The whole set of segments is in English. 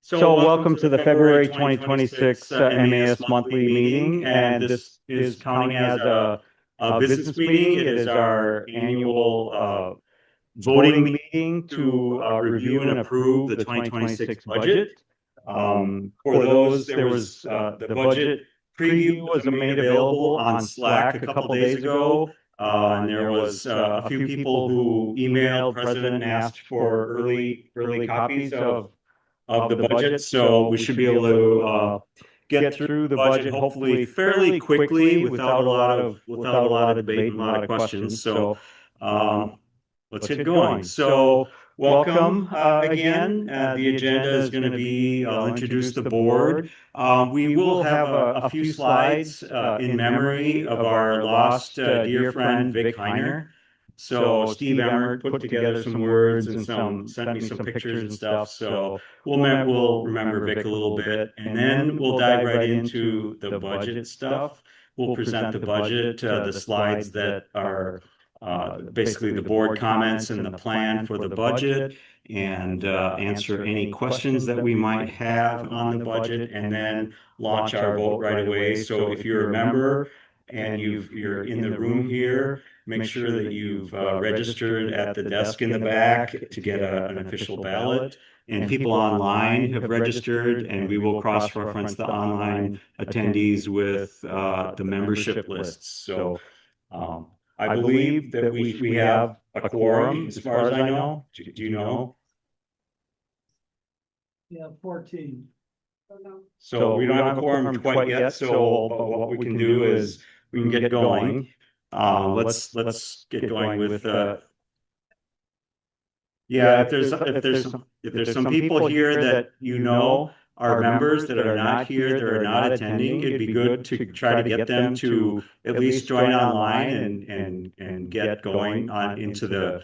So welcome to the February 2026 MAS monthly meeting, and this is counting as a business meeting. It is our annual voting meeting to review and approve the 2026 budget. For those, there was the budget preview was made available on Slack a couple days ago. And there was a few people who emailed President and asked for early copies of the budget. So we should be able to get through the budget hopefully fairly quickly without a lot of debate and a lot of questions. So let's get going. So welcome again. The agenda is going to be, I'll introduce the board. We will have a few slides in memory of our lost dear friend, Vic Heiner. So Steve Emmert put together some words and sent me some pictures and stuff. So we'll remember Vic a little bit, and then we'll dive right into the budget stuff. We'll present the budget, the slides that are basically the board comments and the plan for the budget, and answer any questions that we might have on the budget, and then launch our vote right away. So if you're a member and you're in the room here, make sure that you've registered at the desk in the back to get an official ballot. And people online have registered, and we will cross-reference the online attendees with the membership lists. So I believe that we have a quorum, as far as I know. Do you know? Yeah, 14. So we don't have a quorum quite yet, so what we can do is we can get going. Let's get going with yeah, if there's some people here that you know are members that are not here, that are not attending, it'd be good to try to get them to at least join online and get going on into the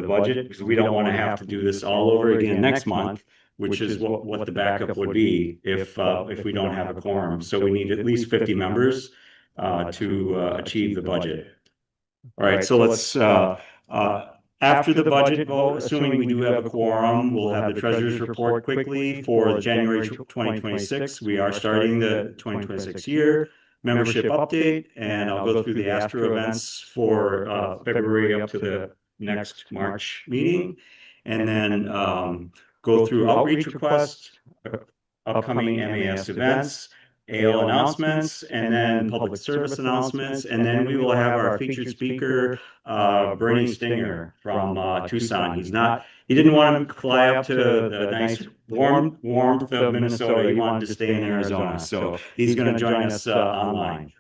budget, because we don't want to have to do this all over again next month, which is what the backup would be if we don't have a quorum. So we need at least 50 members to achieve the budget. All right, so let's after the budget vote, assuming we do have a quorum, we'll have the treasurer's report quickly for January 2026. We are starting the 2026 year. Membership update, and I'll go through the Astro events for February up to the next March meeting, and then go through outreach requests, upcoming MAS events, AL announcements, and then public service announcements, and then we will have our featured speaker, Bernie Stinger from Tucson. He didn't want to fly up to the nice warmth of Minnesota. He wanted to stay in Arizona, so he's going to join us online.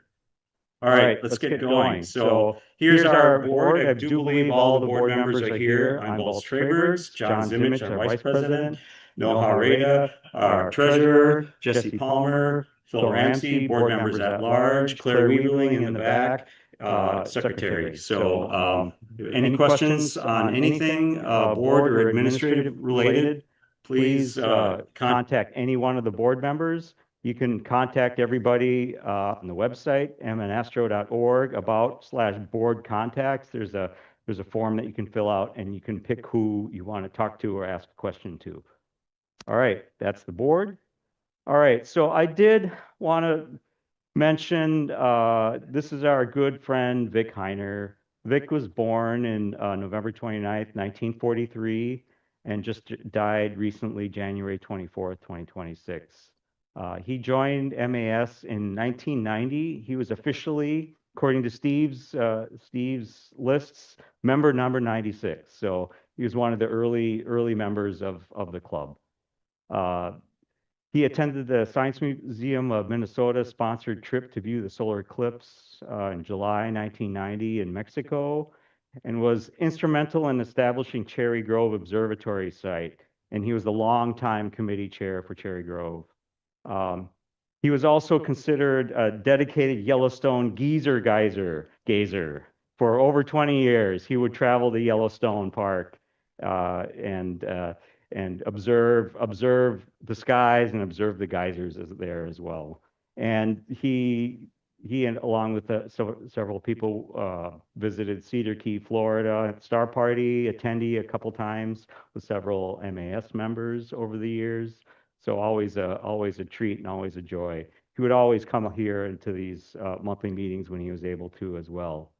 All right, let's get going. So here's our board. I do believe all the board members are here. I'm Walt Treybergs, John Zimmich, our vice president, Noha Reda, our treasurer, Jesse Palmer, Phil Ramsey, board members at large, Claire Weaverling in the back, secretary. So any questions on anything board or administrative related, please contact any one of the board members. You can contact everybody on the website, mnastro.org, about/board contacts. There's a form that you can fill out, and you can pick who you want to talk to or ask a question to. All right, that's the board. All right, so I did want to mention this is our good friend, Vic Heiner. Vic was born in November 29th, 1943, and just died recently, January 24th, 2026. He joined MAS in 1990. He was officially, according to Steve's lists, member number 96. So he was one of the early members of the club. He attended the Science Museum of Minnesota sponsored trip to view the solar eclipse in July 1990 in Mexico, and was instrumental in establishing Cherry Grove Observatory site. And he was the longtime committee chair for Cherry Grove. He was also considered a dedicated Yellowstone gazer for over 20 years. He would travel to Yellowstone Park and observe the skies and observe the geysers there as well. And he and along with several people visited Cedar Key, Florida, Star Party attendee a couple times with several MAS members over the years. So always a treat and always a joy. He would always come here into these monthly meetings when he was able to as well.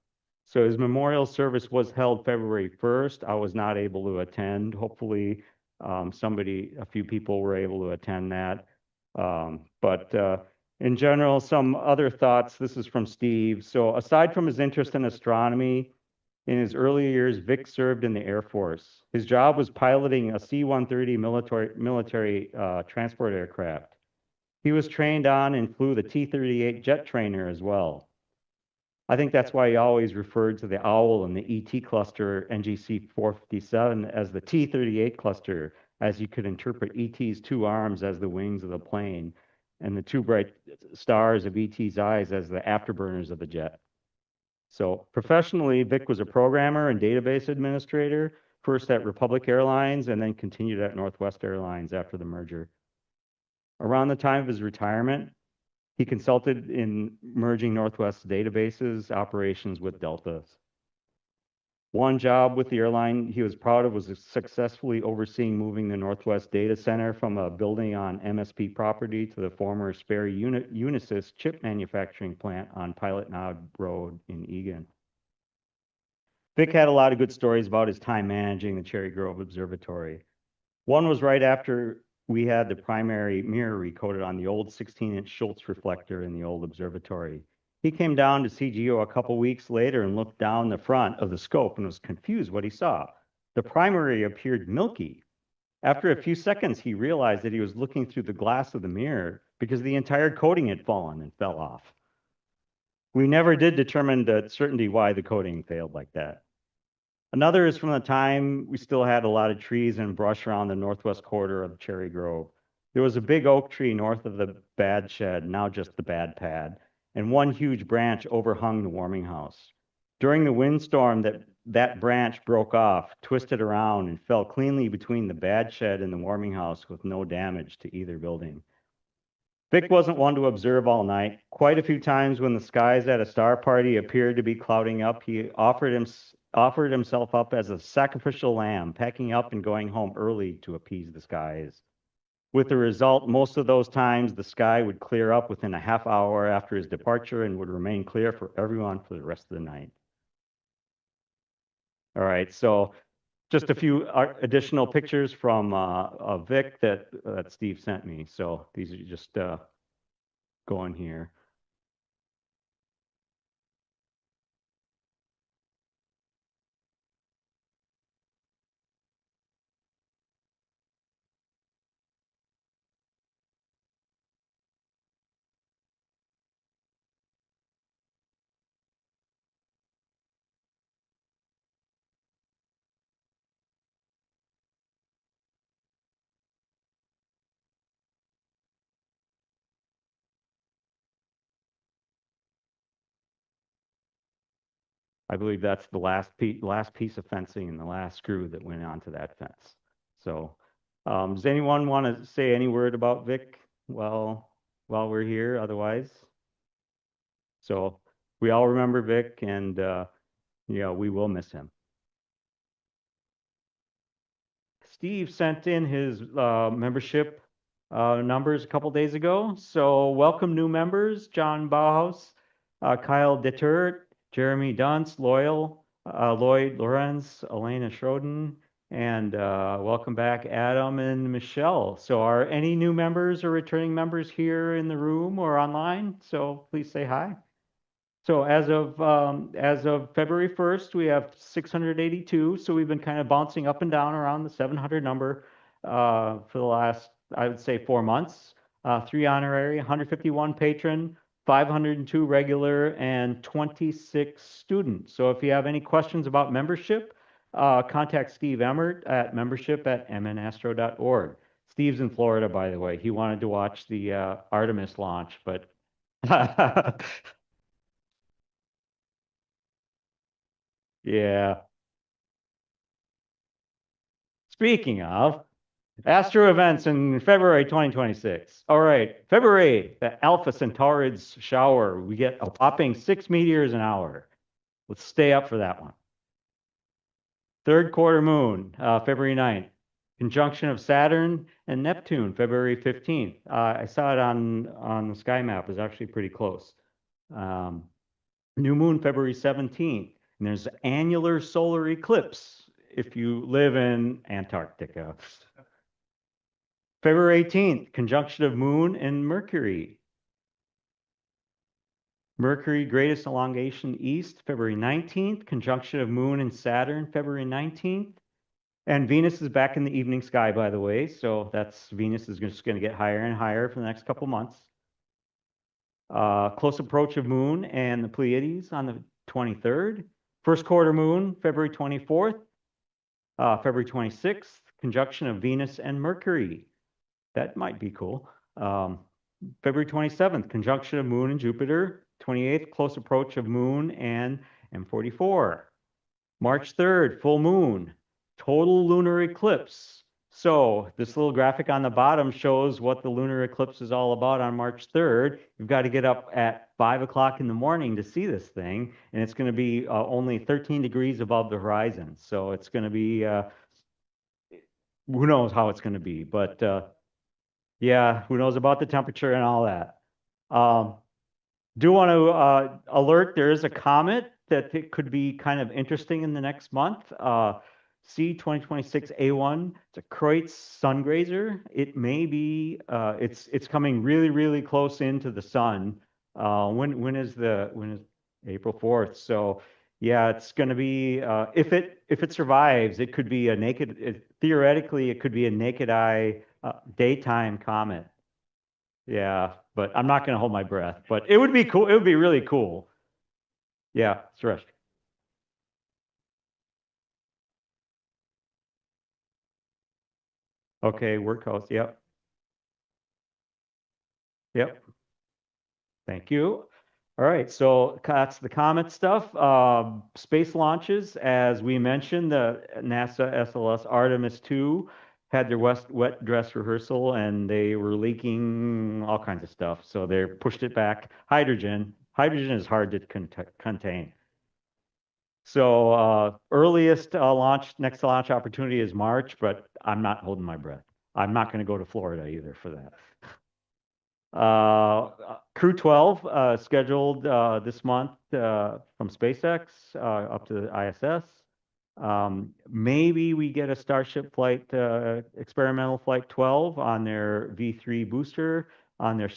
So his memorial service was held February 1st. I was not able to attend. Hopefully, a few people were able to attend that. But in general, some other thoughts. This is from Steve. So aside from his interest in astronomy, in his early years, Vic served in the Air Force. His job was piloting a C-130 military transport aircraft. He was trained on and flew the T-38 jet trainer as well. I think that's why he always referred to the owl and the ET cluster NGC-457 as the T-38 cluster, as you could interpret ET's two arms as the wings of the plane and the two bright stars of ET's eyes as the afterburners of the jet. So professionally, Vic was a programmer and database administrator, first at Republic Airlines and then continued at Northwest Airlines after the merger. Around the time of his retirement, he consulted in merging Northwest's databases operations with Delta's. One job with the airline he was proud of was successfully overseeing moving the Northwest Data Center from a building on MSP property to the former spare Unisys chip manufacturing plant on Pilot Knob Road in Eagan. Vic had a lot of good stories about his time managing the Cherry Grove Observatory. One was right after we had the primary mirror recoated on the old 16-inch Schultz reflector in the old observatory. He came down to CGO a couple weeks later and looked down the front of the scope and was confused what he saw. The primary appeared milky. After a few seconds, he realized that he was looking through the glass of the mirror because the entire coating had fallen and fell off. We never did determine the certainty why the coating failed like that. Another is from the time we still had a lot of trees and brush around the northwest quarter of Cherry Grove. There was a big oak tree north of the bad shed, now just the bad pad, and one huge branch overhung the warming house. During the windstorm, that branch broke off, twisted around, and fell cleanly between the bad shed and the warming house with no damage to either building. Vic wasn't one to observe all night. Quite a few times when the skies at a star party appeared to be clouding up, he offered himself up as a sacrificial lamb, packing up and going home early to appease the skies. With the result, most of those times the sky would clear up within a half hour after his departure and would remain clear for everyone for the rest of the night. All right, so just a few additional pictures from Vic that Steve sent me. So these are just going here. I believe that's the last piece of fencing and the last screw that went onto that fence. So, does anyone want to say any word about Vic while we're here? Otherwise, so we all remember Vic, and yeah, we will miss him. Steve sent in his membership numbers a couple days ago. So welcome new members: John Bauhaus, Kyle Detert, Jeremy Dunst, Lloyd Lorenz, Elena Schroden, and welcome back Adam and Michelle. So are any new members or returning members here in the room or online? So please say hi. So as of February 1st, we have 682. So we've been kind of bouncing up and down around the 700 number for the last, I would say, 4 months. 3 honorary, 151 patron, 502 regular, and 26 students. So if you have any questions about membership, contact Steve Emmert at membership@mnastro.org. Steve's in Florida, by the way. He wanted to watch the Artemis launch, but yeah. Speaking of astro events in February 2026. All right, February 8th, the Alpha Centaurids shower. We get a whopping 6 meteors an hour. Let's stay up for that one. Third quarter moon, February 9th. Conjunction of Saturn and Neptune, February 15th. I saw it on the sky map. It was actually pretty close. Um, New moon, February 17th. And there's annular solar eclipse if you live in Antarctica. February 18th, conjunction of moon and Mercury. Mercury, greatest elongation east, February 19th. Conjunction of moon and Saturn, February 19th. And Venus is back in the evening sky, by the way. So that's Venus is just going to get higher and higher for the next couple months. Close approach of moon and the Pleiades on the 23rd. First quarter moon, February 24th. February 26th, conjunction of Venus and Mercury. That might be cool. February 27th, conjunction of moon and Jupiter. 28th, close approach of moon and M44. March 3rd, full moon. Total lunar eclipse. So this little graphic on the bottom shows what the lunar eclipse is all about on March 3rd. You've got to get up at 5 o'clock in the morning to see this thing, and it's going to be only 13 degrees above the horizon. So it's going to be, who knows how it's going to be, but yeah, who knows about the temperature and all that. Do want to alert, there is a comet that it could be kind of interesting in the next month. C 2026 A1. It's a Kreutz sungrazer. It may be, it's coming really, really close into the sun. When is April 4th? So yeah, it's going to be, if it survives, it could be a theoretically, it could be a naked eye daytime comet. Yeah, but I'm not going to hold my breath. But it would be cool. It would be really cool. Yeah, Suresh. Okay, work house. Yep. Yep. Thank you. All right, so that's the comet stuff. Space launches, as we mentioned, the NASA SLS Artemis 2 had their wet dress rehearsal and they were leaking all kinds of stuff. So they pushed it back. Hydrogen. Hydrogen is hard to contain. So earliest next launch opportunity is March, but I'm not holding my breath. I'm not going to go to Florida either for that. Crew 12 scheduled this month from SpaceX up to the ISS. Maybe we get a Starship flight, experimental flight 12 on their V3 booster on their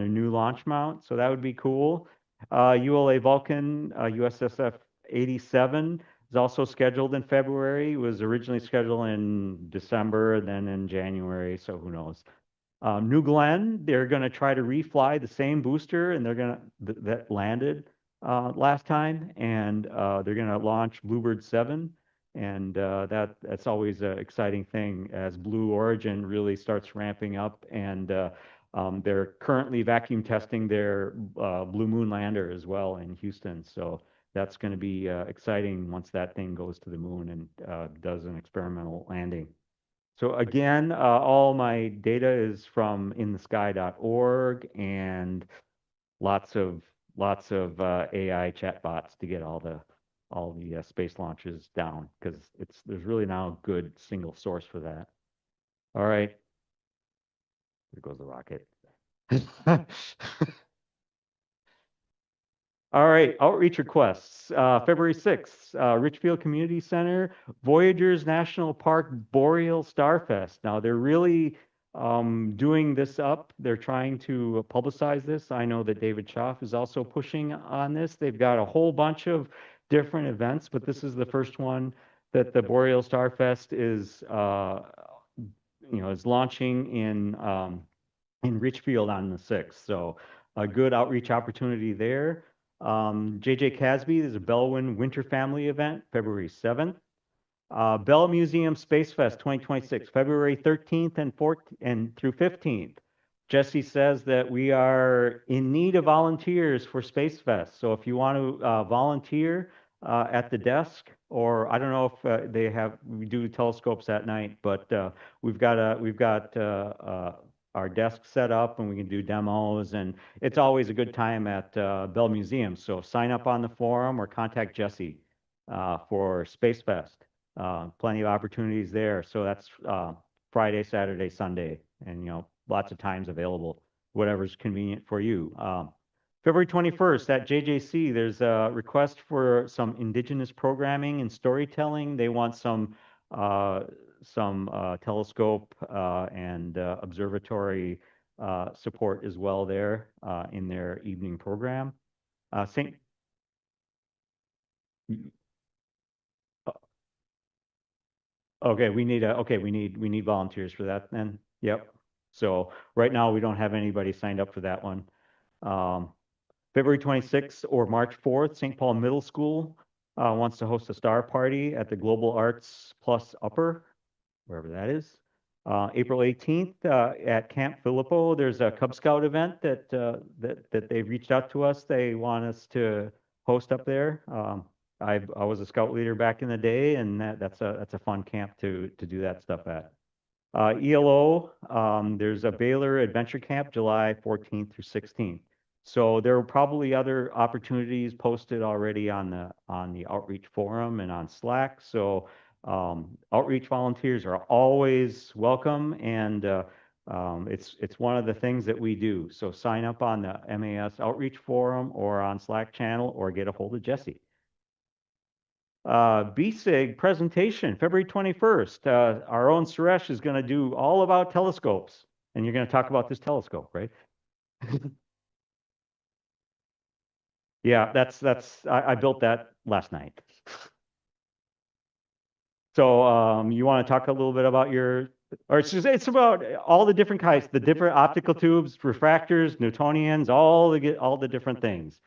new launch mount. So that would be cool. ULA Vulcan USSF 87 is also scheduled in February. It was originally scheduled in December, then in January. So who knows? New Glenn, they're going to try to refly the same booster, and they're going to that landed last time, and they're going to launch Bluebird 7, and that's always an exciting thing as Blue Origin really starts ramping up, and they're currently vacuum testing their Blue Moon lander as well in Houston, so that's going to be exciting once that thing goes to the moon and does an experimental landing. So again, all my data is from inthesky.org and lots of AI chatbots to get all the space launches down because there's really now a good single source for that. All right, there goes the rocket. All right, outreach requests. February 6th, Richfield Community Center, Voyagers National Park Boreal Starfest. Now, they're really doing this up. They're trying to publicize this. I know that David Schaff is also pushing on this. They've got a whole bunch of different events, but this is the first one that the Boreal Starfest is launching in Richfield on the 6th. So a good outreach opportunity there. JJ Casby, there's a Bellwin Winter Family event, February 7th. Bell Museum Space Fest 2026, February 13th and 14th and through 15th. Jesse says that we are in need of volunteers for Space Fest. So if you want to volunteer at the desk, or I don't know if we do telescopes at night, but we've got our desk set up and we can do demos, and it's always a good time at Bell Museum. So sign up on the forum or contact Jesse for Space Fest. Plenty of opportunities there. So that's Friday, Saturday, Sunday, and lots of times available, whatever's convenient for you. February 21st at JJC, there's a request for some indigenous programming and storytelling. They want some telescope and observatory support as well there in their evening program. St. Okay, we need volunteers for that then. Yep. So right now we don't have anybody signed up for that one. Um, February 26th or March 4th, St. Paul Middle School wants to host a star party at the Global Arts Plus Upper, wherever that is. April 18th at Camp Filippo, there's a Cub Scout event that they've reached out to us. They want us to host up there. I was a scout leader back in the day, and that's a fun camp to do that stuff at. ELO, there's a Baylor Adventure Camp, July 14th through 16th. So there are probably other opportunities posted already on the outreach forum and on Slack. So outreach volunteers are always welcome, and it's one of the things that we do. So sign up on the MAS outreach forum or on Slack channel, or get a hold of Jesse. BSIG presentation, February 21st. Our own Suresh is going to do all about telescopes, and you're going to talk about this telescope, right? Yeah, I built that last night. So you want to talk a little bit about it's about all the different kinds, the different optical tubes, refractors, Newtonians, all the different things.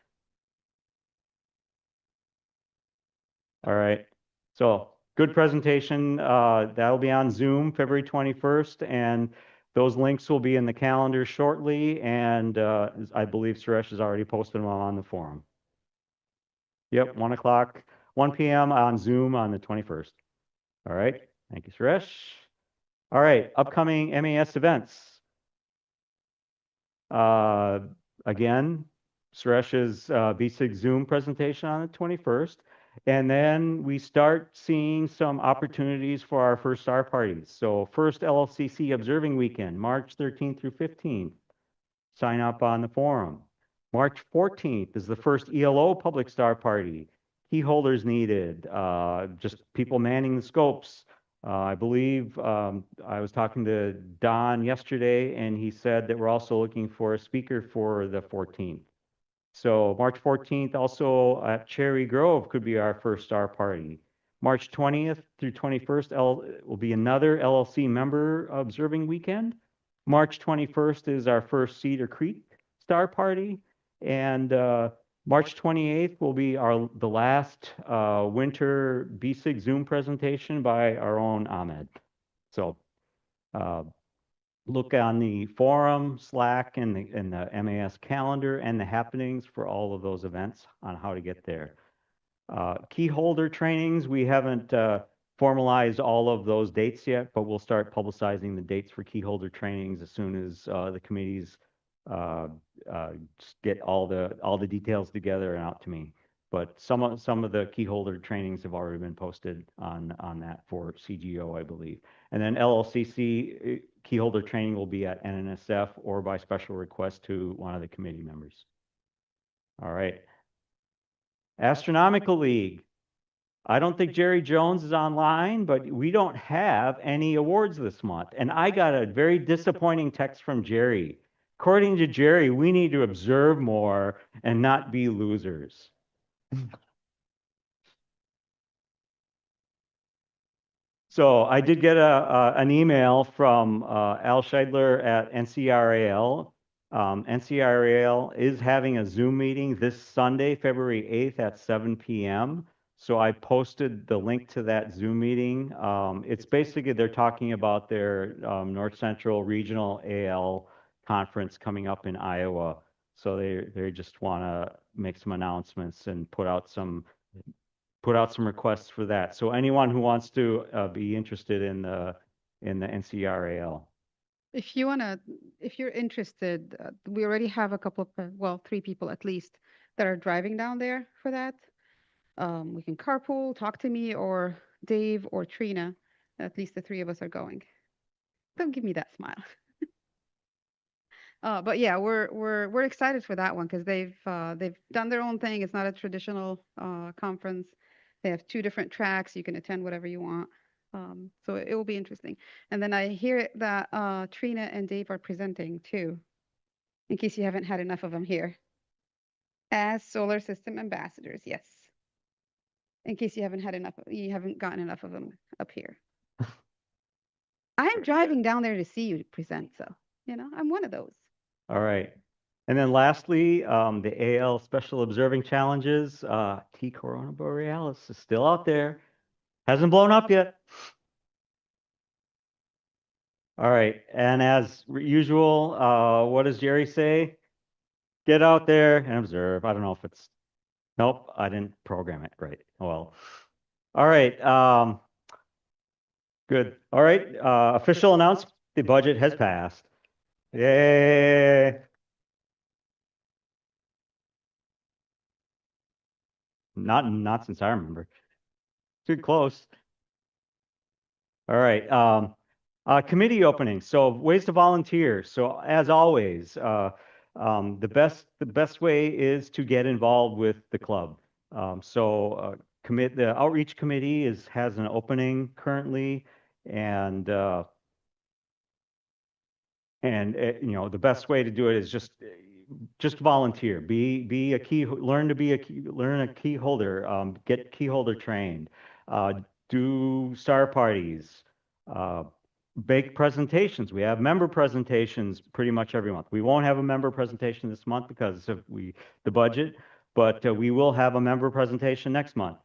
All right. So good presentation. That'll be on Zoom February 21st, and those links will be in the calendar shortly. And I believe Suresh has already posted them on the forum. Yep, 1 o'clock, 1 p.m. on Zoom on the 21st. All right. Thank you, Suresh. All right. Upcoming MAS events. Again, Suresh's BSIG Zoom presentation on the 21st. And then we start seeing some opportunities for our first star parties. So first LLCC observing weekend, March 13th through 15th. Sign up on the forum. March 14th is the first ELO public star party. Key holders needed, just people manning the scopes. I believe I was talking to Don yesterday, and he said that we're also looking for a speaker for the 14th. So March 14th, also at Cherry Grove, could be our first star party. March 20th through 21st will be another LLC member observing weekend. March 21st is our first Cedar Creek star party. And March 28th will be the last winter BSIG Zoom presentation by our own Ahmed. So look on the forum, Slack, and the MAS calendar and the happenings for all of those events on how to get there. Key holder trainings, we haven't formalized all of those dates yet, but we'll start publicizing the dates for key holder trainings as soon as the committees just get all the details together and out to me. But some of the key holder trainings have already been posted on that for CGO, I believe. And then LLCC key holder training will be at NNSF or by special request to one of the committee members. All right. Astronomical League. I don't think Jerry Jones is online, but we don't have any awards this month. And I got a very disappointing text from Jerry. According to Jerry, we need to observe more and not be losers. So I did get an email from Al Scheidler at NCRAL. NCRAL is having a Zoom meeting this Sunday, February 8th at 7 p.m. So I posted the link to that Zoom meeting. It's basically they're talking about their North Central Regional AL conference coming up in Iowa. So they just want to make some announcements and put out some requests for that. So anyone who wants to be interested in the NCRAL. If you're interested, we already have a couple of, well, 3 people at least that are driving down there for that. We can carpool, talk to me or Dave or Trina. At least the 3 of us are going. don't give me that smile. But yeah, we're excited for that one because they've done their own thing. It's not a traditional conference. They have two different tracks. You can attend whatever you want. So it will be interesting. And then I hear that Trina and Dave are presenting too, in case you haven't had enough of them here as solar system ambassadors. Yes, in case you haven't had enough, you haven't gotten enough of them up here. I'm driving down there to see you present, so I'm one of those. All right. And then lastly, the AL Special Observing Challenges. T Corona Borealis is still out there. Hasn't blown up yet. All right. And as usual, what does Jerry say? Get out there and observe. I don't know if it's, nope, I didn't program it right. Well, all right. Good. All right. Official announcement, the budget has passed. Yay. Not since I remember. Too close. All right. Committee openings. So ways to volunteer. So as always, the best way is to get involved with the club. The outreach committee has an opening currently, and the best way to do it is just volunteer. Be a key. Learn a key holder. Get key holder trained. Do star parties. Bake presentations. We have member presentations pretty much every month. We won't have a member presentation this month because of the budget, but we will have a member presentation next month.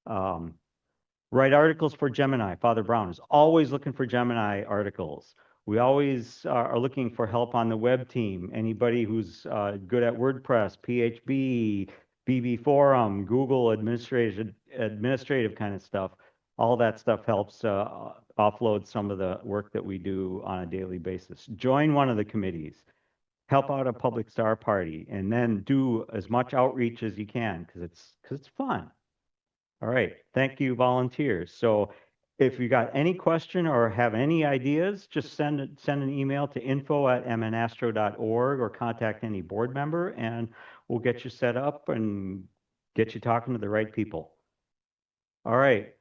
Write articles for Gemini. Father Brown is always looking for Gemini articles. We always are looking for help on the web team. Anybody who's good at WordPress, PHP, BB Forum, Google administrative kind of stuff. All that stuff helps offload some of the work that we do on a daily basis. Join one of the committees. Help out a public star party, and then do as much outreach as you can because it's fun. All right, thank you, volunteers. So if you got any question or have any ideas, just send an email to info@mnastro.org or contact any board member, and we'll get you set up and get you talking to the right people. All right.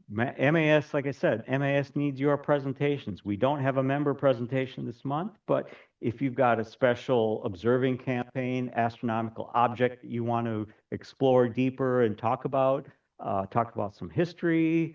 MAS, like I said, MAS needs your presentations. We don't have a member presentation this month, but if you've got a special observing campaign, astronomical object that you want to explore deeper and talk about some history,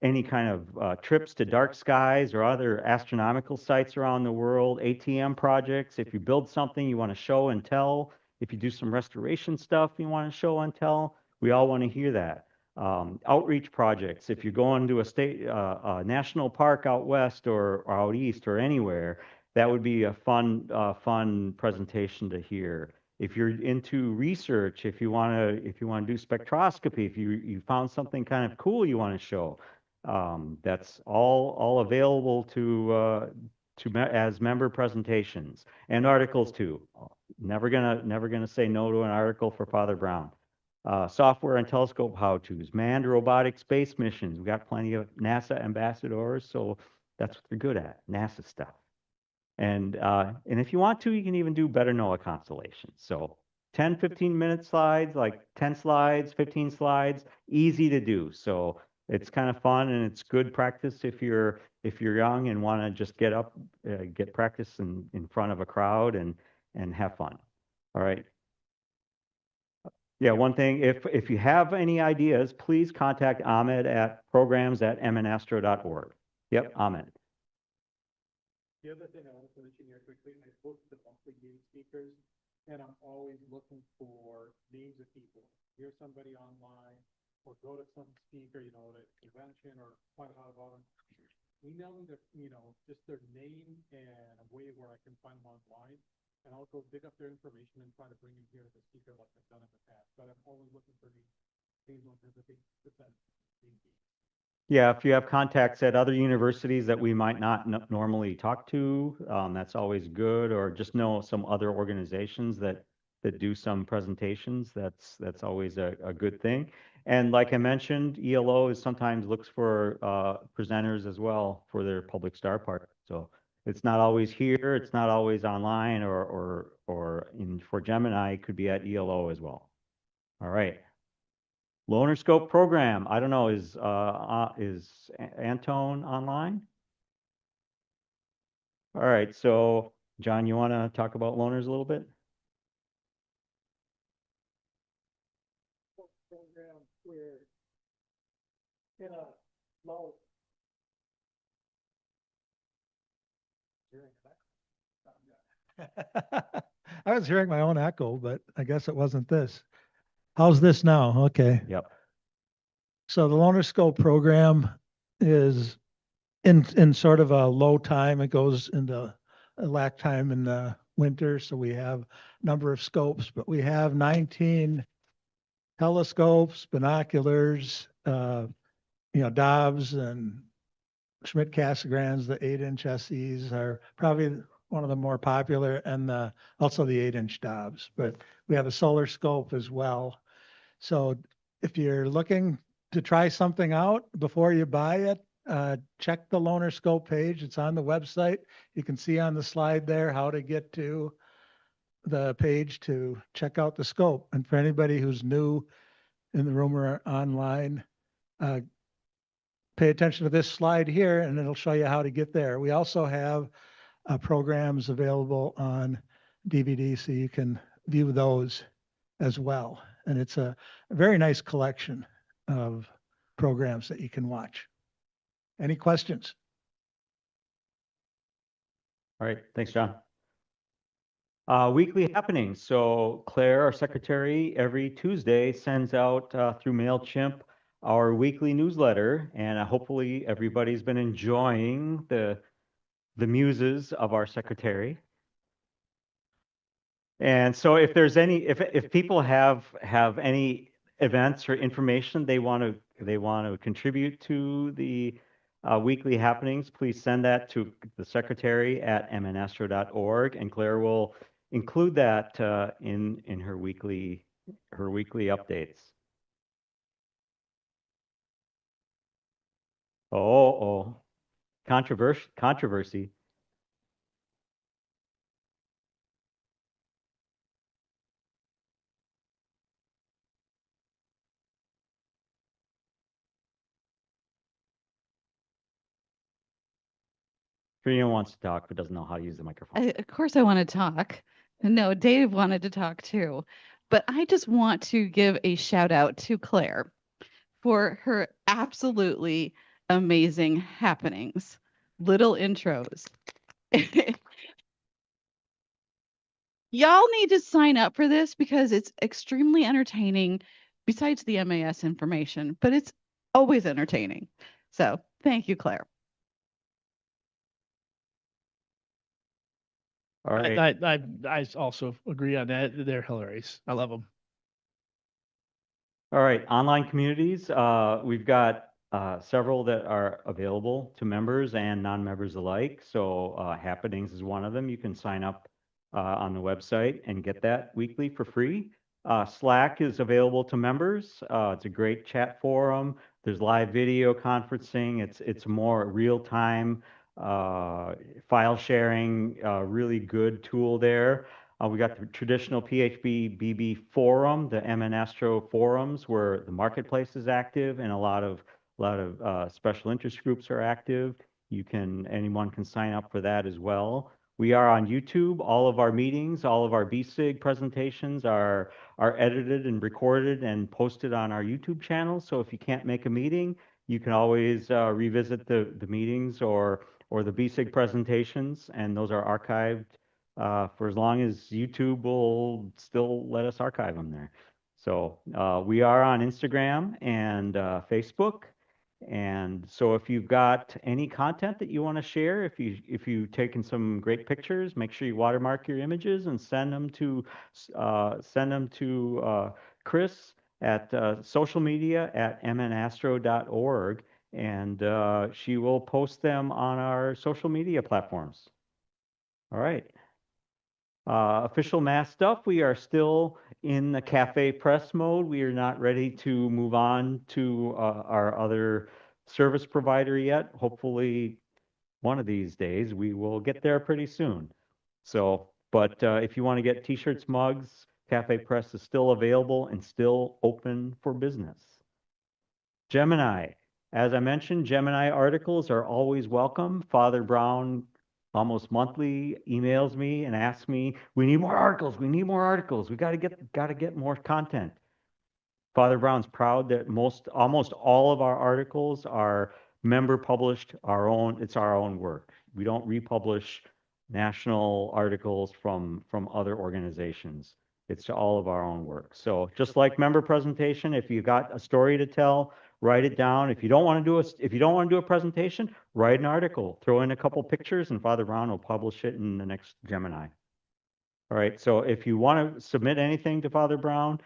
any kind of trips to dark skies or other astronomical sites around the world, ATM projects. If you build something you want to show and tell, if you do some restoration stuff you want to show and tell, we all want to hear that. Outreach projects. If you're going to a national park out west or out east or anywhere, that would be a fun presentation to hear. If you're into research, if you want to do spectroscopy, if you found something kind of cool you want to show, that's all available as member presentations and articles too. Never gonna say no to an article for Father Brown. Software and telescope how-tos, manned robotic space missions. We got plenty of NASA ambassadors, so that's what they're good at, NASA stuff. And if you want to, you can even do better NOAA constellations. So 10, 15-minute slides, like 10 slides, 15 slides, easy to do. So it's kind of fun and it's good practice if you're young and want to just get up, get practice in front of a crowd and have fun. All right. Yeah, one thing, if you have any ideas, please contact Ahmed at programs@mnastro.org. Yep, Ahmed. The other thing I want to mention here quickly, I book the monthly game speakers, and I'm always looking for names of people. Hear somebody online, or go to some speaker, at a convention, or find out about them. Email me just their name and a way where I can find them online, and I'll go dig up their information and try to bring them here as a speaker like I've done in the past. But I'm always looking for names. Please don't hesitate to send. Thank you. Yeah, if you have contacts at other universities that we might not normally talk to, that's always good, or just know some other organizations that do some presentations, that's always a good thing. And like I mentioned, ELO is sometimes looks for presenters as well for their public star part. So it's not always here, it's not always online, or in for Gemini, it could be at ELO as well. All right. Loaner Scope program. I don't know, is Antone online? All right, so John, you want to talk about loaners a little bit? Program where in a low. I was hearing my own echo, but I guess it wasn't this. How's this now? Okay. Yep. So the Loaner Scope program is in sort of a low time. It goes into a lack time in the winter. So we have a number of scopes, but we have 19 telescopes, binoculars, Dobbs and Schmidt Casagrans, the 8-inch SEs are probably one of the more popular, and also the 8-inch Dobbs. But we have a solar scope as well. So if you're looking to try something out before you buy it, check the Loaner Scope page. It's on the website. You can see on the slide there how to get to the page to check out the scope. And for anybody who's new in the room or online, pay attention to this slide here and it'll show you how to get there. We also have programs available on DVD so you can view those as well. And it's a very nice collection of programs that you can watch. Any questions? All right, thanks, John. Weekly happenings. So Claire, our secretary, every Tuesday sends out through MailChimp our weekly newsletter, and hopefully everybody's been enjoying the muses of our secretary. And so if there's any, if people have any events or information they want to contribute to the weekly happenings, please send that to the secretary at mnastro.org, and Claire will include that in her weekly updates. Oh, controversy. Trina wants to talk but doesn't know how to use the microphone. Of course, I want to talk. No, Dave wanted to talk too. But I just want to give a shout out to Claire for her absolutely amazing happenings, little intros. Y'all need to sign up for this because it's extremely entertaining, besides the MAS information, but it's always entertaining. So thank you, Claire. All right. I also agree on that. They're hilarious. I love them. All right, online communities. We've got several that are available to members and non-members alike. So Happenings is one of them. You can sign up on the website and get that weekly for free. Slack is available to members. It's a great chat forum. There's live video conferencing. It's more real-time file sharing, really good tool there. We got the traditional PHP BB forum, the MN Astro forums, where the marketplace is active and a lot of special interest groups are active. Anyone can sign up for that as well. We are on YouTube. All of our meetings, all of our BSIG presentations are edited and recorded and posted on our YouTube channel. So if you can't make a meeting, you can always revisit the meetings or the BSIG presentations, and those are archived for as long as YouTube will still let us archive them there. So we are on Instagram and Facebook. And so if you've got any content that you want to share, if you've taken some great pictures, make sure you watermark your images and send them to Chris at social media at mnastro.org, and she will post them on our social media platforms. All right. Official mass stuff, we are still in the cafe press mode. We are not ready to move on to our other service provider yet. Hopefully, one of these days, we will get there pretty soon. So, but if you want to get t-shirts, mugs, Cafe Press is still available and still open for business. Gemini. As I mentioned, Gemini articles are always welcome. Father Brown almost monthly emails me and asks me, we need more articles, we need more articles, we got to get more content. Father Brown's proud that almost all of our articles are member published, it's our own work. We don't republish national articles from other organizations. It's all of our own work. So just like member presentation, if you've got a story to tell, write it down. If you don't want to do a presentation, write an article, throw in a couple pictures, and Father Brown will publish it in the next Gemini. All right, so if you want to submit anything to Father Brown,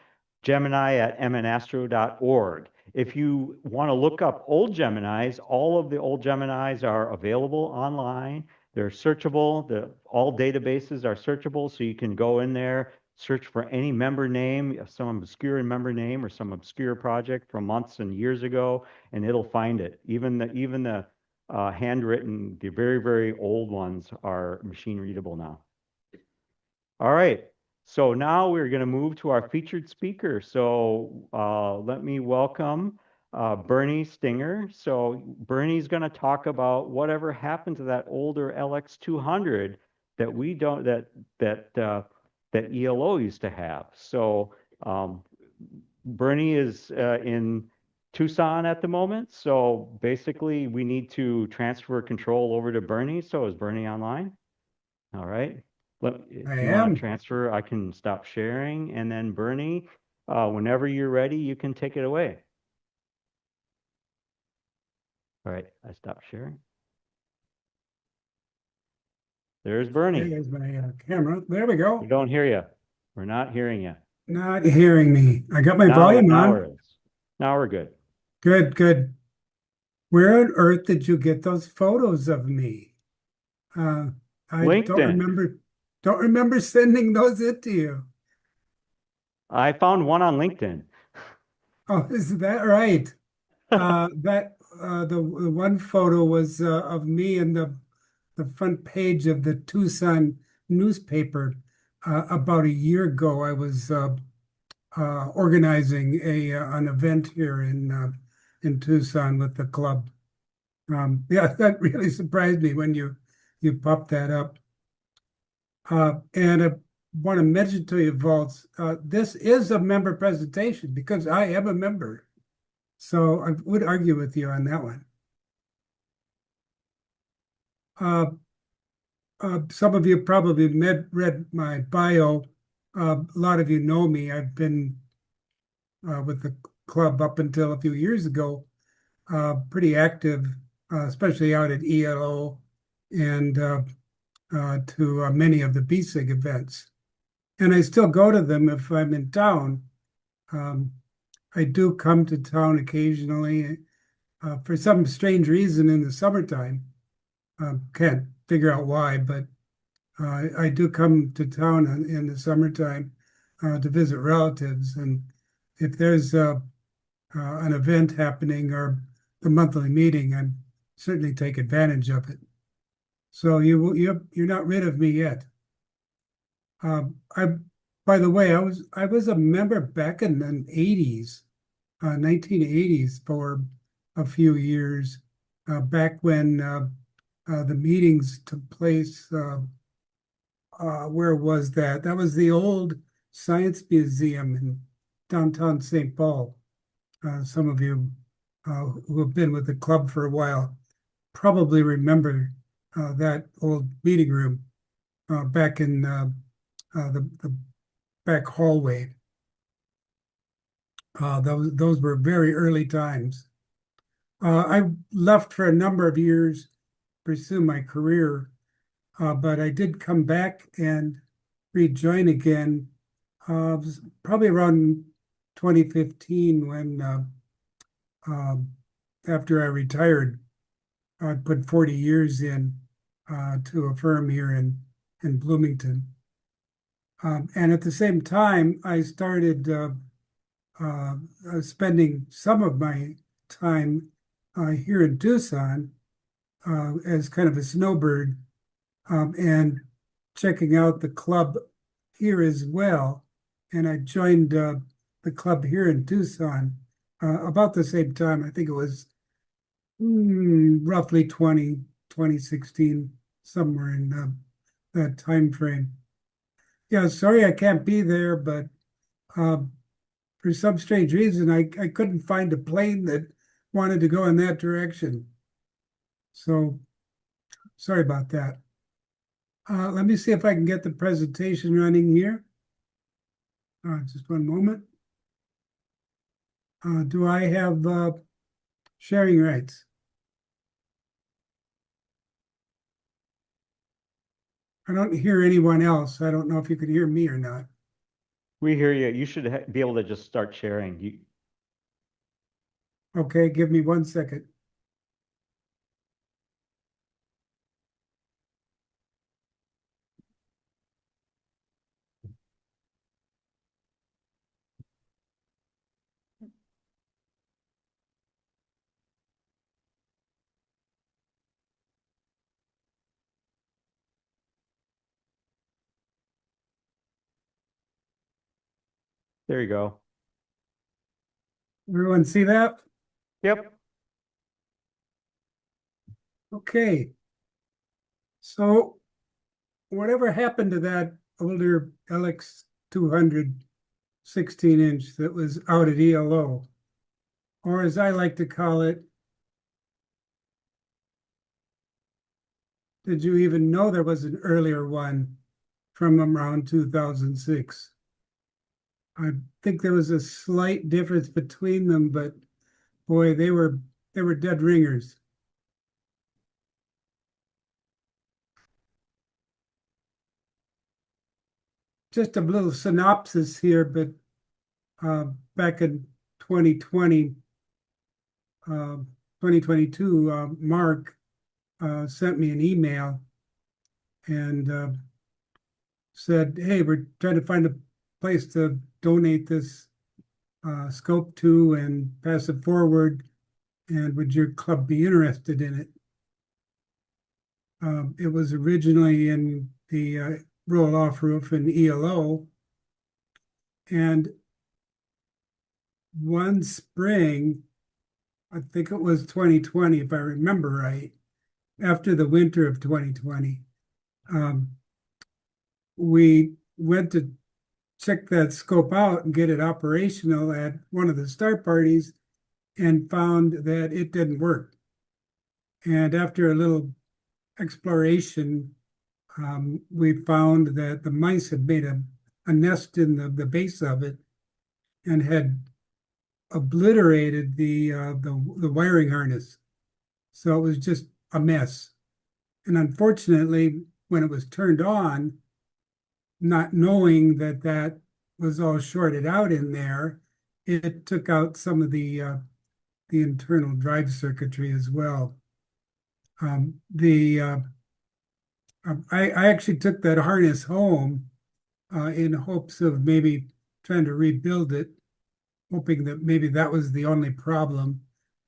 Gemini@mnastro.org. If you want to look up old Geminis, all of the old Geminis are available online. They're searchable. All databases are searchable, so you can go in there, search for any member name, some obscure member name or some obscure project from months and years ago, and it'll find it. Even the handwritten, the very, very old ones are machine readable now. All right. So now we're going to move to our featured speaker. So let me welcome Bernie Stinger. So Bernie's going to talk about whatever happened to that older LX200 that we don't that ELO used to have. So Bernie is in Tucson at the moment. So basically, we need to transfer control over to Bernie. So is Bernie online? All right. If you want to transfer, I can stop sharing. And then Bernie, whenever you're ready, you can take it away. All right, I stopped sharing. There's Bernie. There's my camera. There we go. We don't hear you. We're not hearing you. Not hearing me. I got my volume on. Now we're good. Good, good. Where on earth did you get those photos of me? I LinkedIn. Don't remember sending those in to you. I found one on LinkedIn. Oh, is that right? The one photo was of me in the front page of the Tucson newspaper. About a year ago, I was organizing an event here in Tucson with the club. Yeah, that really surprised me when you popped that up. And I want to mention to you, Volts, this is a member presentation because I am a member. So I would argue with you on that one. Some of you probably read my bio. A lot of you know me. I've been with the club up until a few years ago, pretty active, especially out at ELO and to many of the BSIG events. And I still go to them if I'm in town. I do come to town occasionally for some strange reason in the summertime. Can't figure out why, but I do come to town in the summertime to visit relatives. And if there's an event happening or the monthly meeting, I certainly take advantage of it. So you're not rid of me yet. By the way, I was a member back in the 80s, 1980s for a few years, back when the meetings took place. Where was that? That was the old Science Museum in downtown St. Paul. Some of you who have been with the club for a while probably remember that old meeting room back in the back hallway. Those were very early times. I left for a number of years to pursue my career, but I did come back and rejoin again, probably around 2015 when after I retired, I put 40 years in to a firm here in Bloomington. And at the same time, I started spending some of my time here in Tucson as kind of a snowbird and checking out the club here as well. And I joined the club here in Tucson about the same time. I think it was roughly 2016, somewhere in that time frame. Yeah, sorry I can't be there, but for some strange reason, I couldn't find a plane that wanted to go in that direction. So sorry about that. Let me see if I can get the presentation running here. Just one moment. Do I have sharing rights? I don't hear anyone else. I don't know if you can hear me or not. We hear you. You should be able to just start sharing. You, Okay, give me 1 second. there you go. Everyone see that? Yep. Okay. So whatever happened to that older LX 200 16-inch that was out at ELO, or as I like to call it, did you even know there was an earlier one from around 2006? I think there was a slight difference between them, but boy, they were dead ringers. Just a little synopsis here, but back in 2020, 2022, Mark sent me an email and said, hey, we're trying to find a place to donate this scope to and pass it forward. And would your club be interested in it? It was originally in the roll-off roof in ELO. And one spring, I think it was 2020, if I remember right, after the winter of 2020, we went to check that scope out and get it operational at one of the start parties and found that it didn't work. And after a little exploration, we found that the mice had made a nest in the base of it and had obliterated the wiring harness. So it was just a mess. And unfortunately, when it was turned on, not knowing that that was all shorted out in there, it took out some of the internal drive circuitry as well. I actually took that harness home in hopes of maybe trying to rebuild it, hoping that maybe that was the only problem.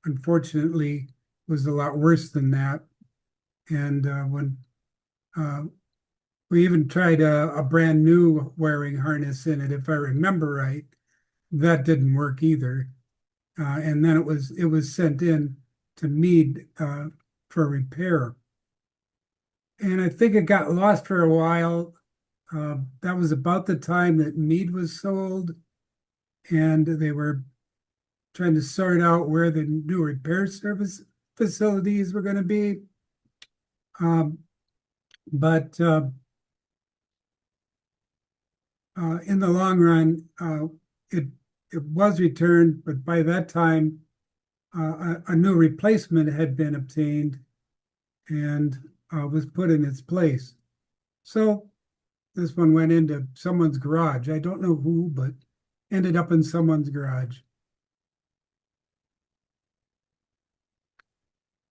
Unfortunately, it was a lot worse than that. And when we even tried a brand new wiring harness in it, if I remember right, that didn't work either. And then it was sent in to Mead for repair. And I think it got lost for a while. That was about the time that Mead was sold, and they were trying to sort out where the new repair service facilities were going to be. But in the long run, it was returned, but by that time, a new replacement had been obtained and was put in its place. So this one went into someone's garage. I don't know who, but ended up in someone's garage.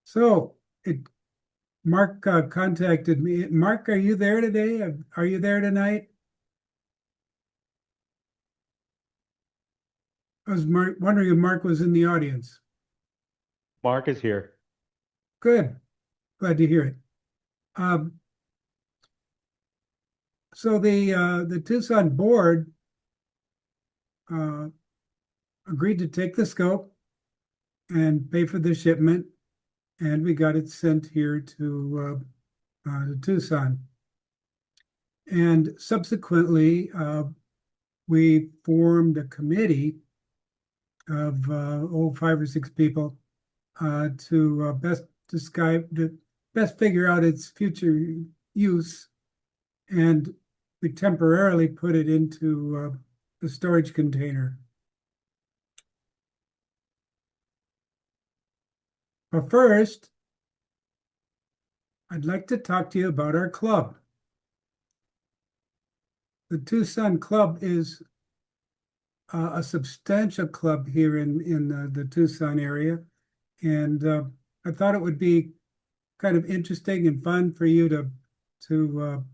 So Mark contacted me. Mark, are you there today? Are you there tonight? I was wondering if Mark was in the audience. Mark is here. Good. Glad to hear it. So the Tucson board agreed to take the scope and pay for the shipment, and we got it sent here to Tucson. And subsequently, we formed a committee of 5 or 6 people to best figure out its future use, and we temporarily put it into a storage container. But first, I'd like to talk to you about our club. The Tucson Club is a substantial club here in the Tucson area, and I thought it would be kind of interesting and fun for you to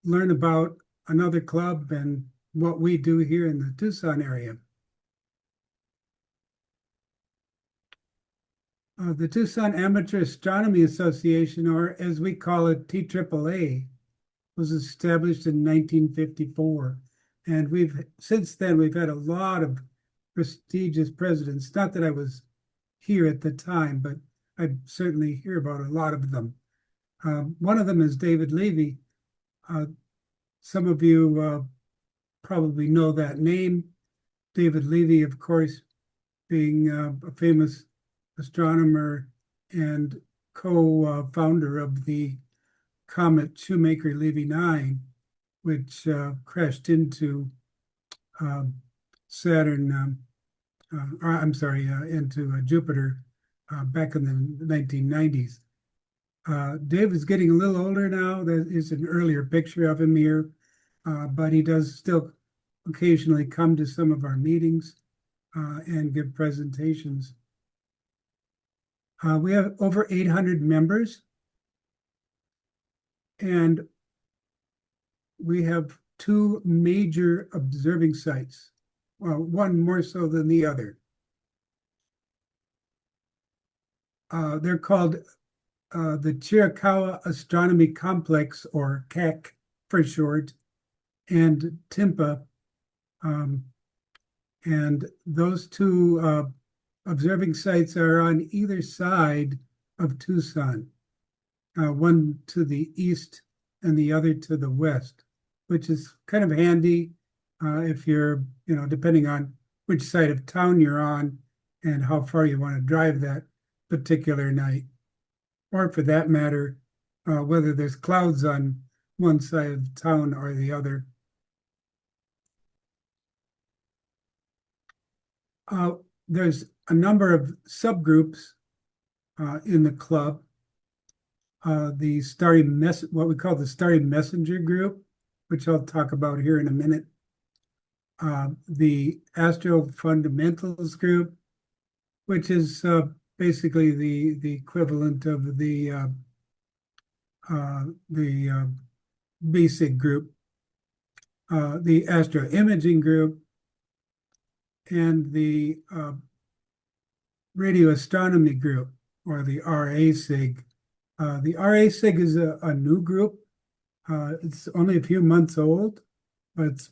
learn about another club and what we do here in the Tucson area. The Tucson Amateur Astronomy Association, or as we call it, TAAA, was established in 1954. And since then, we've had a lot of prestigious presidents. Not that I was here at the time, but I certainly hear about a lot of them. One of them is David Levy. Some of you probably know that name. David Levy, of course, being a famous astronomer and co-founder of the comet Shoemaker-Levy 9, which crashed into Saturn, into Jupiter back in the 1990s. Dave is getting a little older now. There is an earlier picture of him here, but he does still occasionally come to some of our meetings and give presentations. We have over 800 members, and we have 2 major observing sites, well, one more so than the other. They're called the Chiricahua Astronomy Complex, or CAC for short, and TIMPA. And those 2 observing sites are on either side of Tucson, one to the east and the other to the west, which is kind of handy if you're, depending on which side of town you're on and how far you want to drive that particular night. Or for that matter, whether there's clouds on one side of town or the other. There's a number of subgroups in the club. What we call the Starry Messenger group, which I'll talk about here in a minute. The Astro Fundamentals group, which is basically the equivalent of the basic group. The Astro Imaging group, and the Radio Astronomy group, or the RASIG. The RASIG is a new group. It's only a few months old, but it's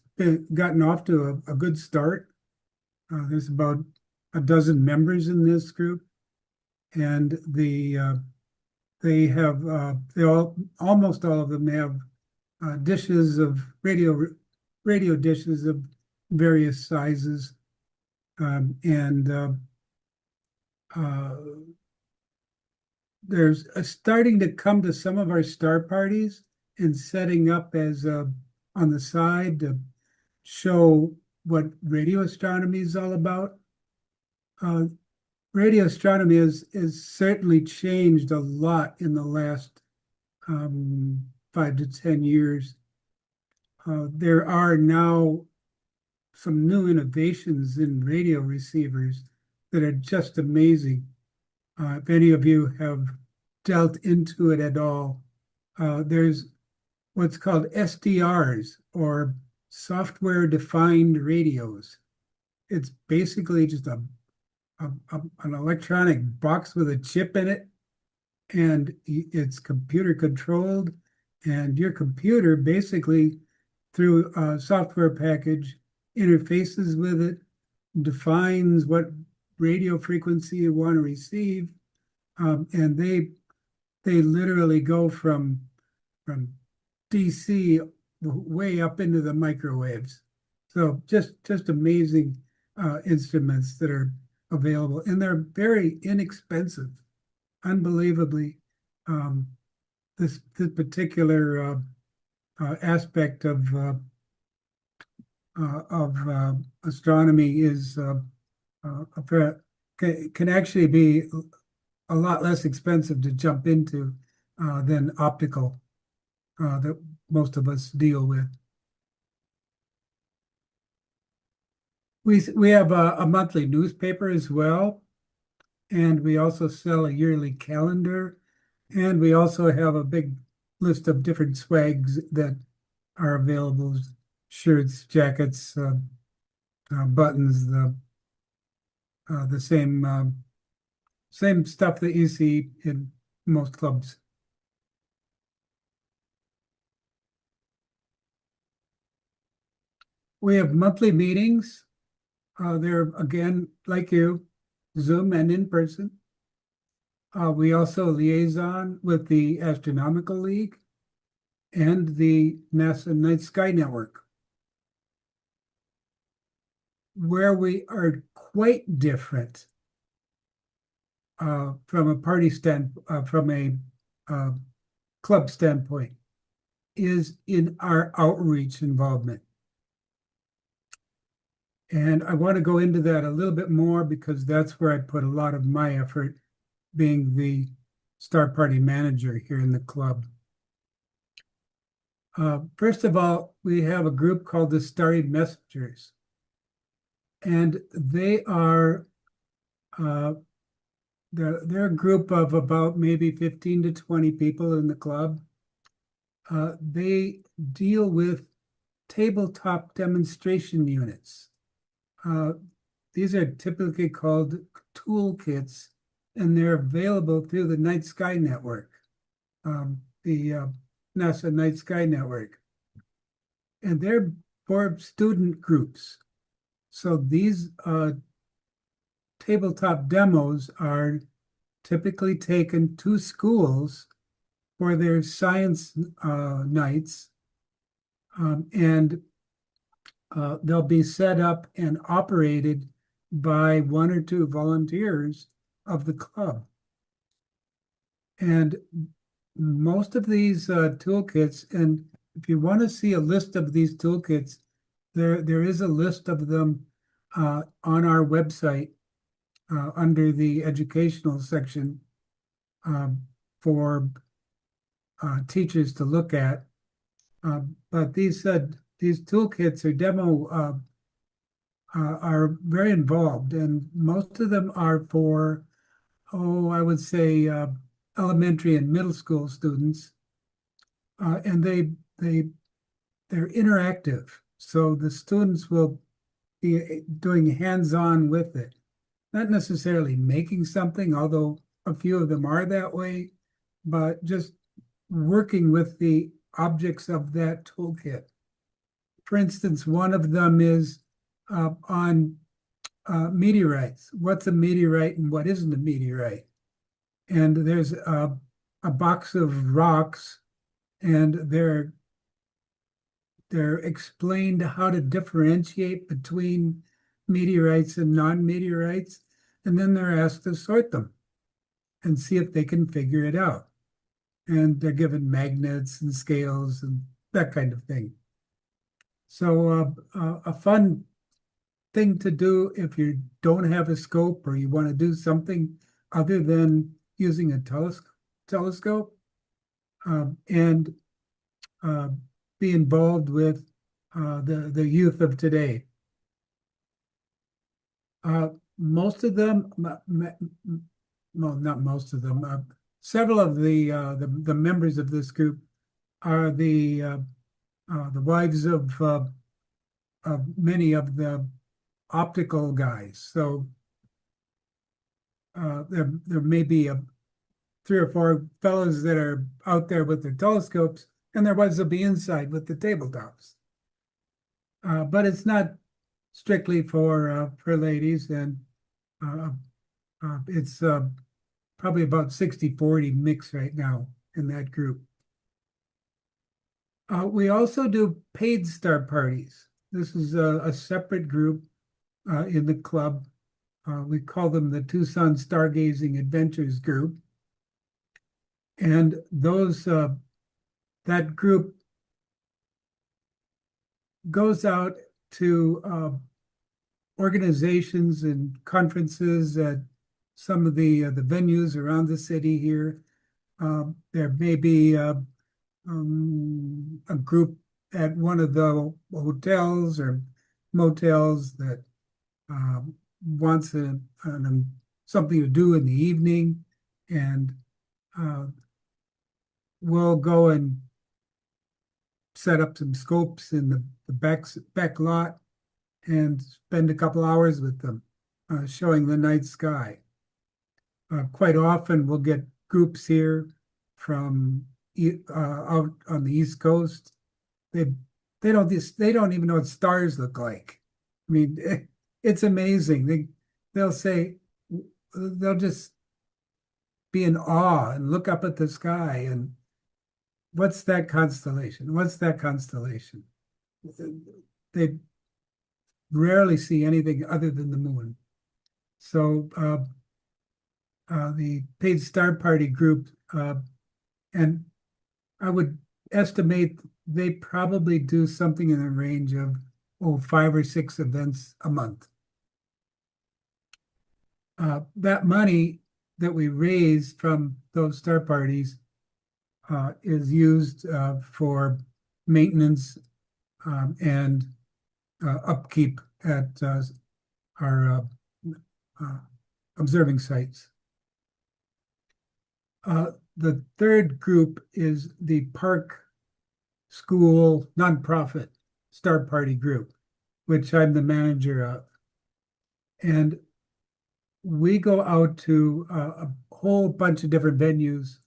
gotten off to a good start. There's about a dozen members in this group, and almost all of them have dishes of radio dishes of various sizes. There's starting to come to some of our star parties and setting up as on the side to show what radio astronomy is all about. Radio astronomy has certainly changed a lot in the last 5 to 10 years. There are now some new innovations in radio receivers that are just amazing. If any of you have dealt into it at all, there's what's called SDRs, or software defined radios. it's basically just an electronic box with a chip in it, and it's computer controlled, and your computer basically through a software package interfaces with it, defines what radio frequency you want to receive, and they literally go from DC way up into the microwaves. So just amazing instruments that are available, and they're very inexpensive. Unbelievably, this particular aspect of astronomy is can actually be a lot less expensive to jump into than optical that most of us deal with. We have a monthly newspaper as well, and we also sell a yearly calendar, and we also have a big list of different swags that are available: shirts, jackets, buttons, the same stuff that you see in most clubs. We have monthly meetings. They're, again, like you, Zoom and in person. We also liaison with the Astronomical League and the NASA Night Sky Network. Where we are quite different from a club standpoint is in our outreach involvement. And I want to go into that a little bit more because that's where I put a lot of my effort, being the Star Party manager here in the club. First of all, we have a group called the Starry Messengers. And they are, they're a group of about maybe 15 to 20 people in the club. They deal with tabletop demonstration units. These are typically called toolkits, and they're available through the Night Sky Network, the NASA Night Sky Network. And they're for student groups. So these tabletop demos are typically taken to schools for their science nights, and they'll be set up and operated by one or two volunteers of the club. And most of these toolkits, and if you want to see a list of these toolkits, there is a list of them on our website under the educational section for teachers to look at. But these toolkits or demo are very involved, and most of them are for, I would say elementary and middle school students, and they're interactive. So the students will be doing hands-on with it, not necessarily making something, although a few of them are that way, but just working with the objects of that toolkit. For instance, one of them is on meteorites. What's a meteorite and what isn't a meteorite? And there's a box of rocks, and they're explained how to differentiate between meteorites and non-meteorites, and then they're asked to sort them and see if they can figure it out. And they're given magnets and scales and that kind of thing. So a fun thing to do if you don't have a scope or you want to do something other than using a telescope, and be involved with the youth of today. Most of them, well, not most of them, several of the members of this group are the wives of many of the optical guys. So there may be 3 or 4 fellows that are out there with their telescopes, and there was to be inside with the tabletops. But it's not strictly for ladies, and it's probably about 60-40 mix right now in that group. We also do paid star parties. This is a separate group in the club. We call them the Tucson Stargazing Adventures Group. And those that group goes out to organizations and conferences at some of the venues around the city here. There may be a group at one of the hotels or motels that wants something to do in the evening, and we'll go and set up some scopes in the back lot and spend a couple hours with them showing the night sky. Quite often we'll get groups here from out on the East Coast. They don't even know what stars look like. I mean, it's amazing. They'll just be in awe and look up at the sky and what's that constellation? What's that constellation? They rarely see anything other than the moon. So the paid star party group, and I would estimate they probably do something in the range of 5 or 6 events a month. That money that we raise from those star parties is used for maintenance and upkeep at our observing sites. The third group is the park school nonprofit star party group, which I'm the manager of. And we go out to a whole bunch of different venues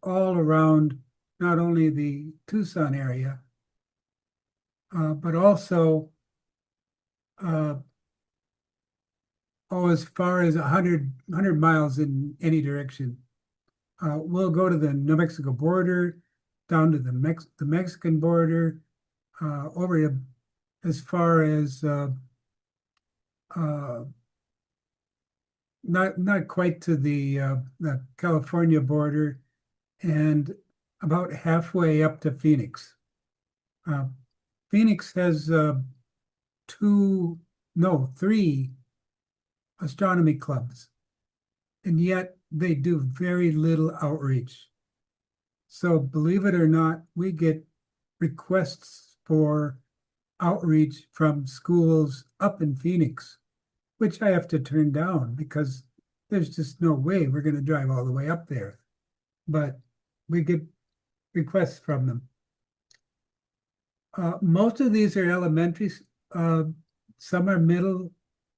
all around not only the Tucson area, but also as far as 100 miles in any direction. We'll go to the New Mexico border, down to the Mexican border, over to as far as not quite to the California border, and about halfway up to Phoenix. Phoenix has 3 astronomy clubs, and yet they do very little outreach. So believe it or not, we get requests for outreach from schools up in Phoenix, which I have to turn down because there's just no way we're going to drive all the way up there. But we get requests from them. Most of these are elementary, some are middle,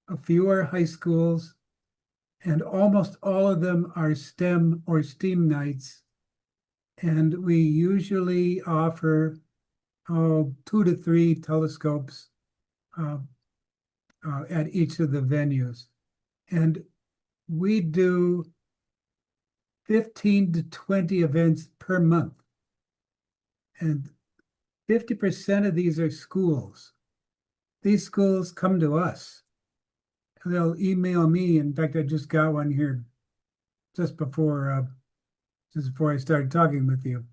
a few are high schools, and almost all of them are STEM or STEAM nights. And we usually offer 2 to 3 telescopes at each of the venues. And we do 15 to 20 events per month. And 50% of these are schools. These schools come to us. They'll email me. In fact, I just got one here just before I started talking with you.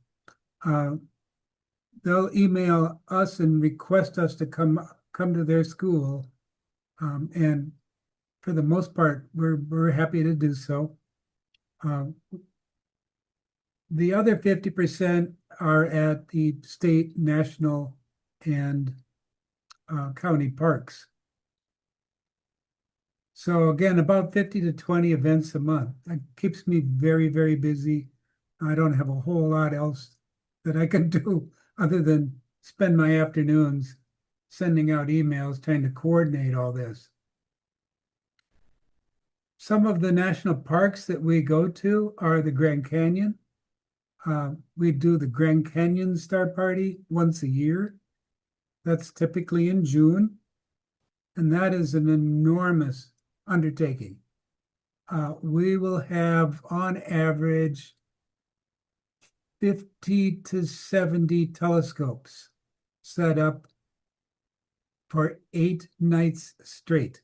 They'll email us and request us to come to their school, and for the most part, we're happy to do so. The other 50% are at the state, national, and county parks. So again, about 50 to 20 events a month. That keeps me very, very busy. I don't have a whole lot else that I can do other than spend my afternoons sending out emails trying to coordinate all this. Some of the national parks that we go to are the Grand Canyon. We do the Grand Canyon Star Party once a year. That's typically in June. And that is an enormous undertaking. We will have on average 50 to 70 telescopes set up for 8 nights straight,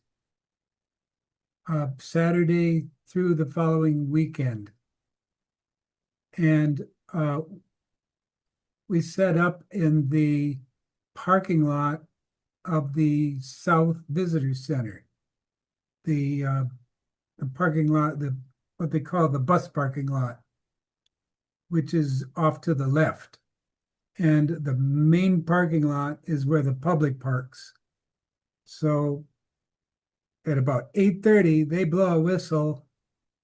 Saturday through the following weekend. And we set up in the parking lot of the South Visitor Center. The parking lot, what they call the bus parking lot, which is off to the left. And the main parking lot is where the public parks. So at about 8:30, they blow a whistle,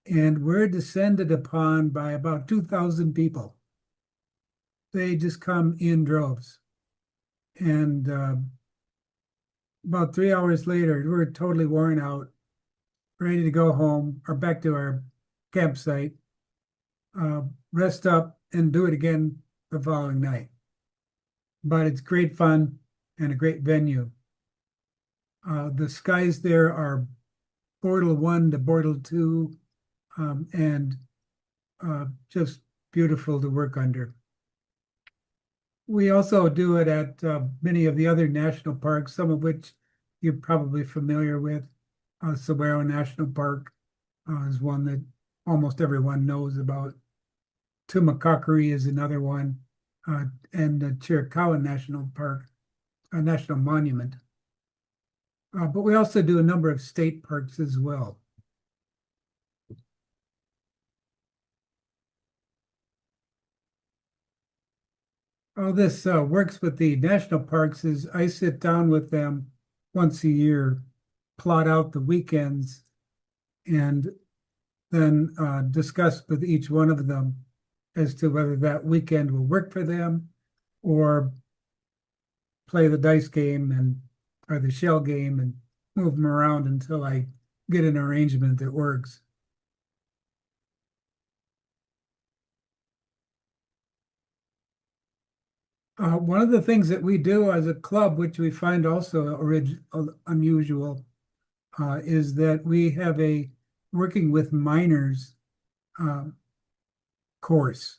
and we're descended upon by about 2,000 people. They just come in droves. And about 3 hours later, we're totally worn out, ready to go home or back to our campsite, rest up and do it again the following night. But it's great fun and a great venue. The skies there are Bortle 1 to Bortle 2, and just beautiful to work under. We also do it at many of the other national parks, some of which you're probably familiar with. Saguaro National Park is one that almost everyone knows about. Tumacacori is another one, and the Chiricahua National Park, a national monument. But we also do a number of state parks as well. How this works with the national parks is I sit down with them once a year, plot out the weekends, and then discuss with each one of them as to whether that weekend will work for them, or play the dice game or the shell game and move them around until I get an arrangement that works. One of the things that we do as a club, which we find also unusual, is that we have a working with minors course.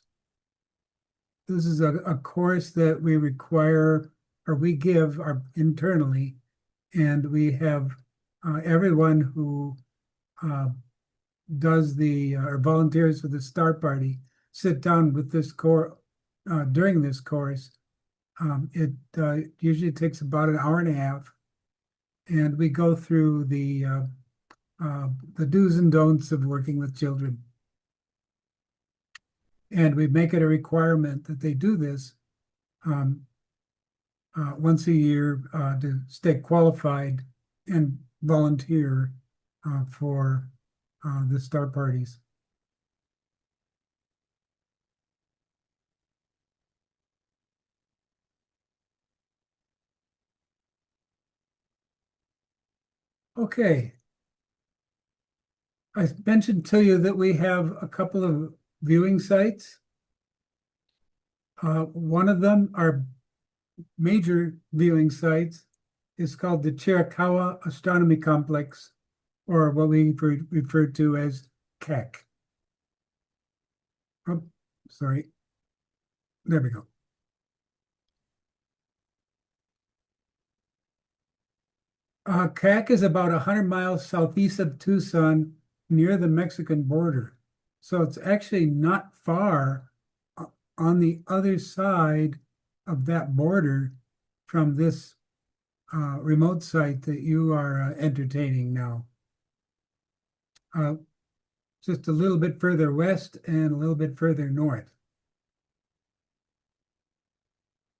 This is a course that we require, or we give internally, and we have everyone who does or volunteers for the Star Party sit down with this course during this course. It usually takes about an hour and a half, and we go through the do's and don'ts of working with children. And we make it a requirement that they do this once a year to stay qualified and volunteer for the Star Parties. Okay. I mentioned to you that we have a couple of viewing sites. One of them, our major viewing sites, is called the Chiricahua Astronomy Complex, or what we refer to as CAC. Oh, sorry. There we go. CAC is about 100 miles southeast of Tucson, near the Mexican border. So it's actually not far on the other side of that border from this remote site that you are entertaining now. Just a little bit further west and a little bit further north.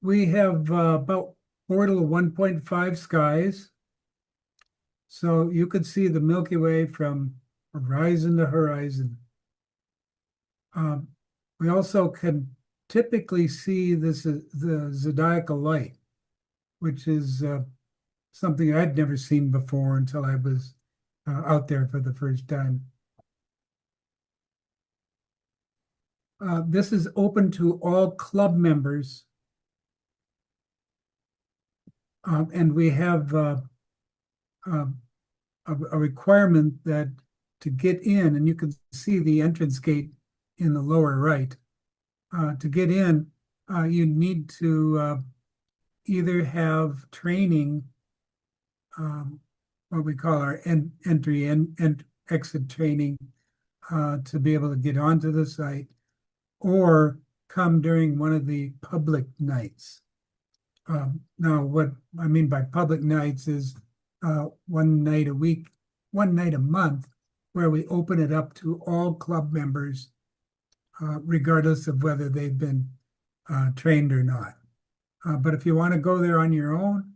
We have about Bortle 1.5 skies. So you could see the Milky Way from horizon to horizon. We also can typically see the zodiacal light, which is something I'd never seen before until I was out there for the first time. This is open to all club members. And we have a requirement that to get in, and you can see the entrance gate in the lower right. To get in, you need to either have training, what we call our entry and exit training, to be able to get onto the site, or come during one of the public nights. Now, what I mean by public nights is one night a week, one night a month, where we open it up to all club members, regardless of whether they've been trained or not. But if you want to go there on your own,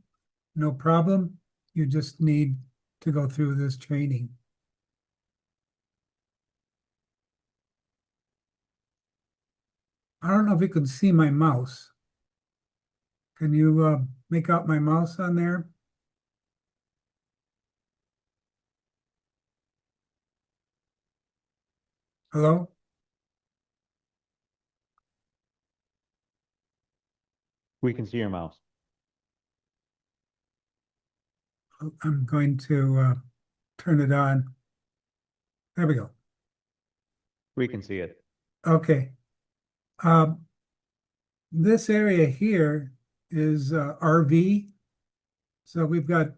no problem. You just need to go through this training. I don't know if you can see my mouse. Can you make out my mouse on there? Hello? We can see your mouse. I'm going to turn it on. There we go. We can see it. Okay. This area here is RV. So we've got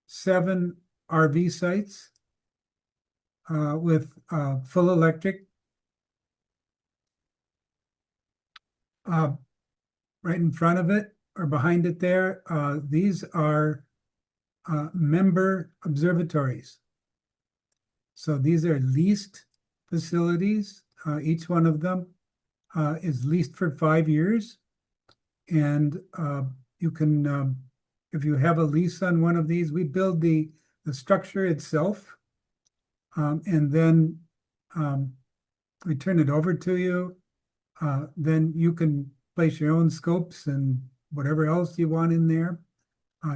7 RV sites with full electric. Right in front of it or behind it there, these are member observatories. So these are leased facilities. Each one of them is leased for 5 years. And you can, if you have a lease on one of these, we build the structure itself. And then we turn it over to you. Then you can place your own scopes and whatever else you want in there.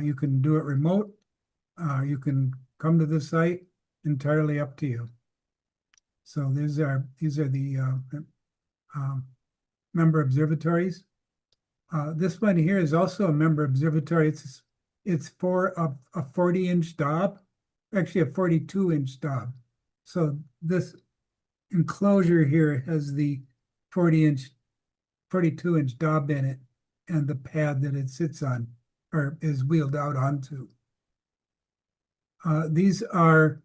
You can do it remote. You can come to the site, entirely up to you. So these are the member observatories. This one here is also a member observatory. It's for a 40-inch Dob, actually a 42-inch Dob. So this enclosure here has the 42-inch Dob in it, and the pad that it sits on or is wheeled out onto. These are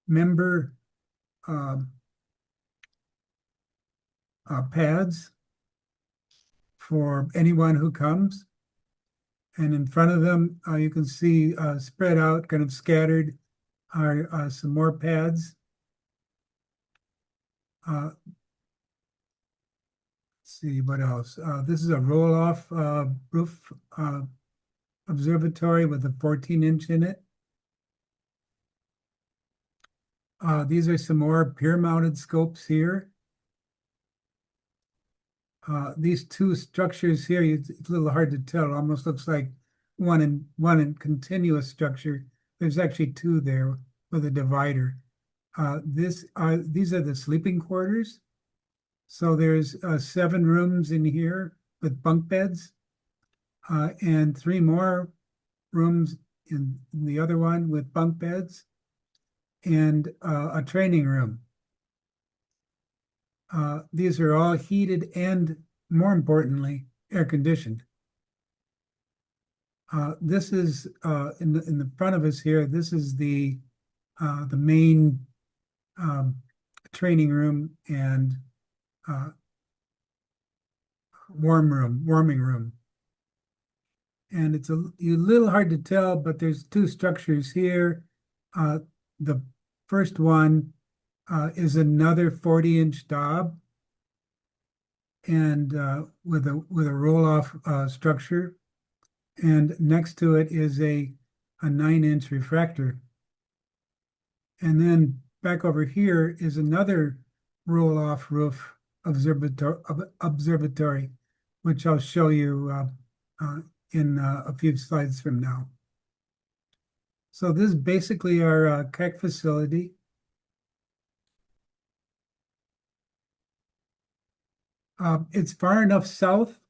member pads for anyone who comes. And in front of them, you can see spread out, kind of scattered, are some more pads. Let's see what else. This is a roll-off roof observatory with a 14-inch in it. These are some more pier-mounted scopes here. These 2 structures here, it's a little hard to tell. It almost looks like one in continuous structure. There's actually 2 there with a divider. These are the sleeping quarters. So there's 7 rooms in here with bunk beds, and 3 more rooms in the other one with bunk beds, and a training room. These are all heated and, more importantly, air conditioned. This is in the front of us here. This is the main training room and warming room. And it's a little hard to tell, but there's 2 structures here. The first one is another 40-inch Dob, and with a roll-off structure, and next to it is a 9-inch refractor. And then back over here is another roll-off roof observatory, which I'll show you in a few slides from now. So this is basically our KEC facility. It's far enough south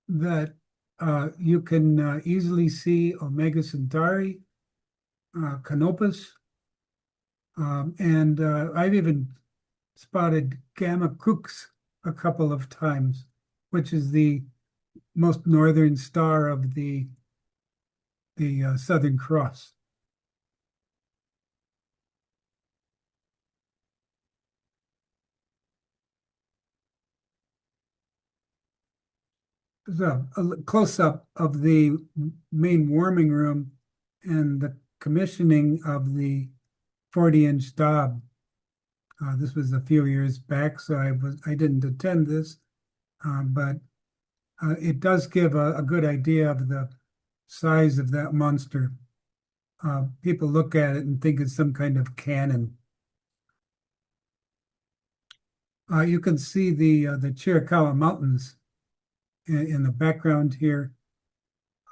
that you can easily see Omega Centauri, Canopus, and I've even spotted Gamma Crux a couple of times, which is the most northern star of the Southern Cross. There's a close-up of the main warming room and the commissioning of the 40-inch Dob. This was a few years back, so I didn't attend this, but it does give a good idea of the size of that monster. People look at it and think it's some kind of cannon. You can see the Chiricahua Mountains in the background here.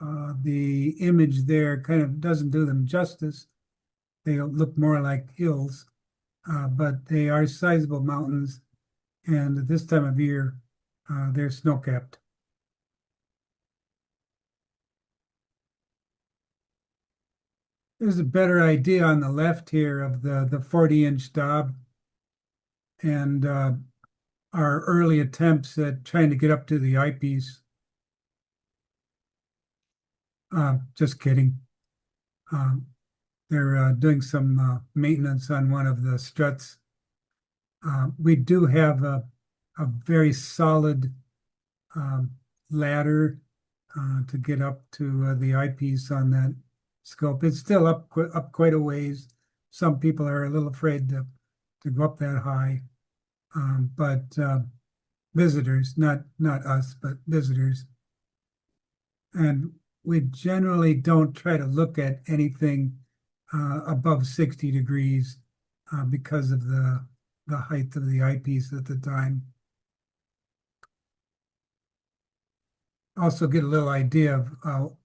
The image there kind of doesn't do them justice. They look more like hills, but they are sizable mountains, and at this time of year, they're snow-capped. There's a better idea on the left here of the 40-inch Dob and our early attempts at trying to get up to the eyepiece. Just kidding. They're doing some maintenance on one of the struts. We do have a very solid ladder to get up to the eyepiece on that scope. It's still up quite a ways. Some people are a little afraid to go up that high, but visitors, not us, but visitors. And we generally don't try to look at anything above 60 degrees because of the height of the eyepiece at the time. Also get a little idea of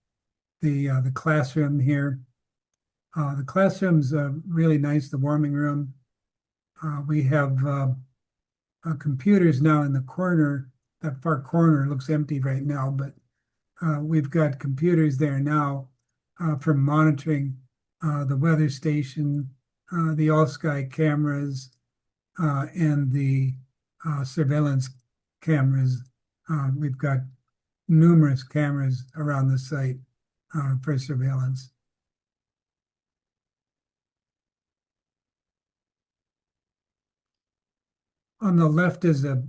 the classroom here. The classroom's really nice, the warming room. We have computers now in the corner. That far corner looks empty right now, but we've got computers there now for monitoring the weather station, the all-sky cameras, and the surveillance cameras. We've got numerous cameras around the site for surveillance. On the left is a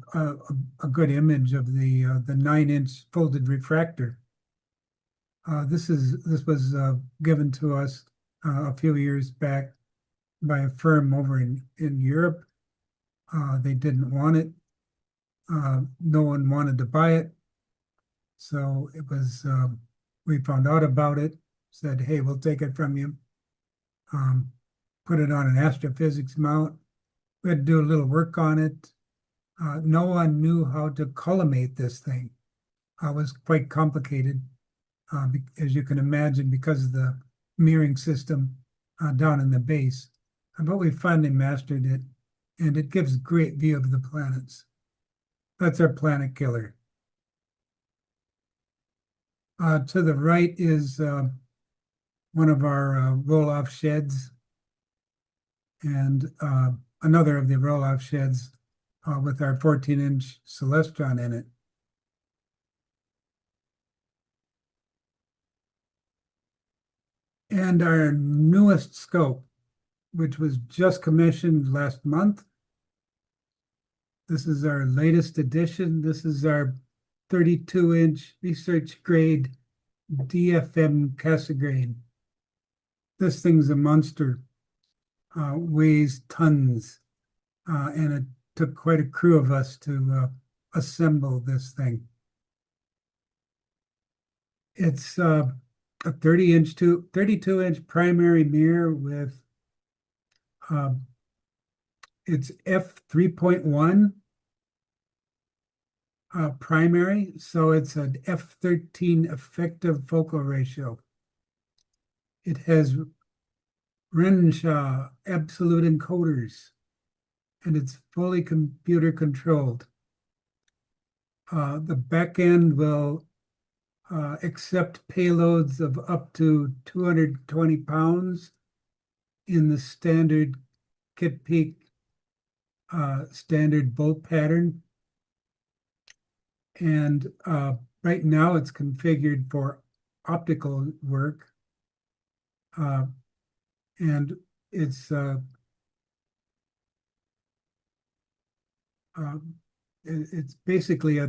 good image of the 9-inch folded refractor. This was given to us a few years back by a firm over in Europe. They didn't want it. No one wanted to buy it. So it was, we found out about it, said, hey, we'll take it from you. Put it on an astrophysics mount. We had to do a little work on it. No one knew how to collimate this thing. It was quite complicated, as you can imagine, because of the mirroring system down in the base. But we finally mastered it, and it gives a great view of the planets. That's our planet killer. To the right is one of our roll-off sheds, and another of the roll-off sheds with our 14-inch Celestron in it. And our newest scope, which was just commissioned last month. This is our latest edition. This is our 32-inch research grade DFM Cassegrain. This thing's a monster, weighs tons, and it took quite a crew of us to assemble this thing. It's a 30-inch to 32-inch primary mirror with it's f3.1 primary, so it's an f13 effective focal ratio. It has Renshaw absolute encoders, and it's fully computer controlled. The back end will accept payloads of up to 220 pounds in the standard Kit Peak standard bolt pattern. And right now it's configured for optical work. And it's it's basically a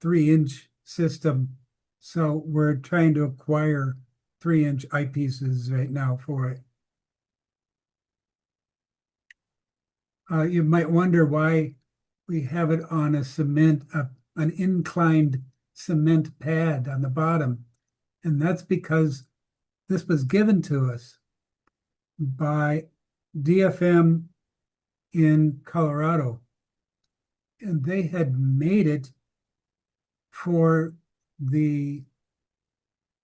3-inch system. So we're trying to acquire 3-inch eyepieces right now for it. You might wonder why we have it on a an inclined cement pad on the bottom. And that's because this was given to us by DFM in Colorado. And they had made it for the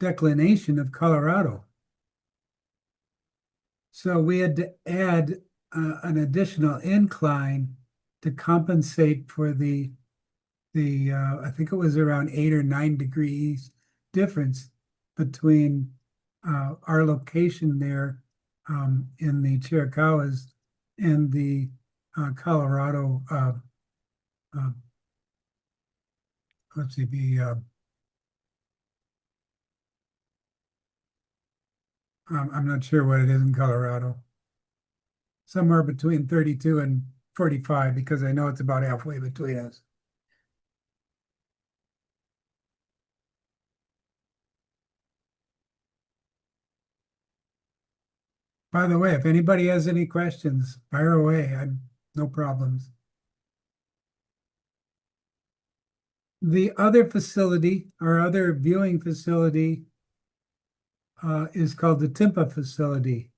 declination of Colorado. So we had to add an additional incline to compensate for the I think it was around 8 or 9 degrees difference between our location there in the Chiricahuas and the Colorado let's see, I'm not sure what it is in Colorado. Somewhere between 32 and 45, because I know it's about halfway between us. By the way, if anybody has any questions, fire away. I'm no problems. The other facility, our other viewing facility, is called the TIMPA facility.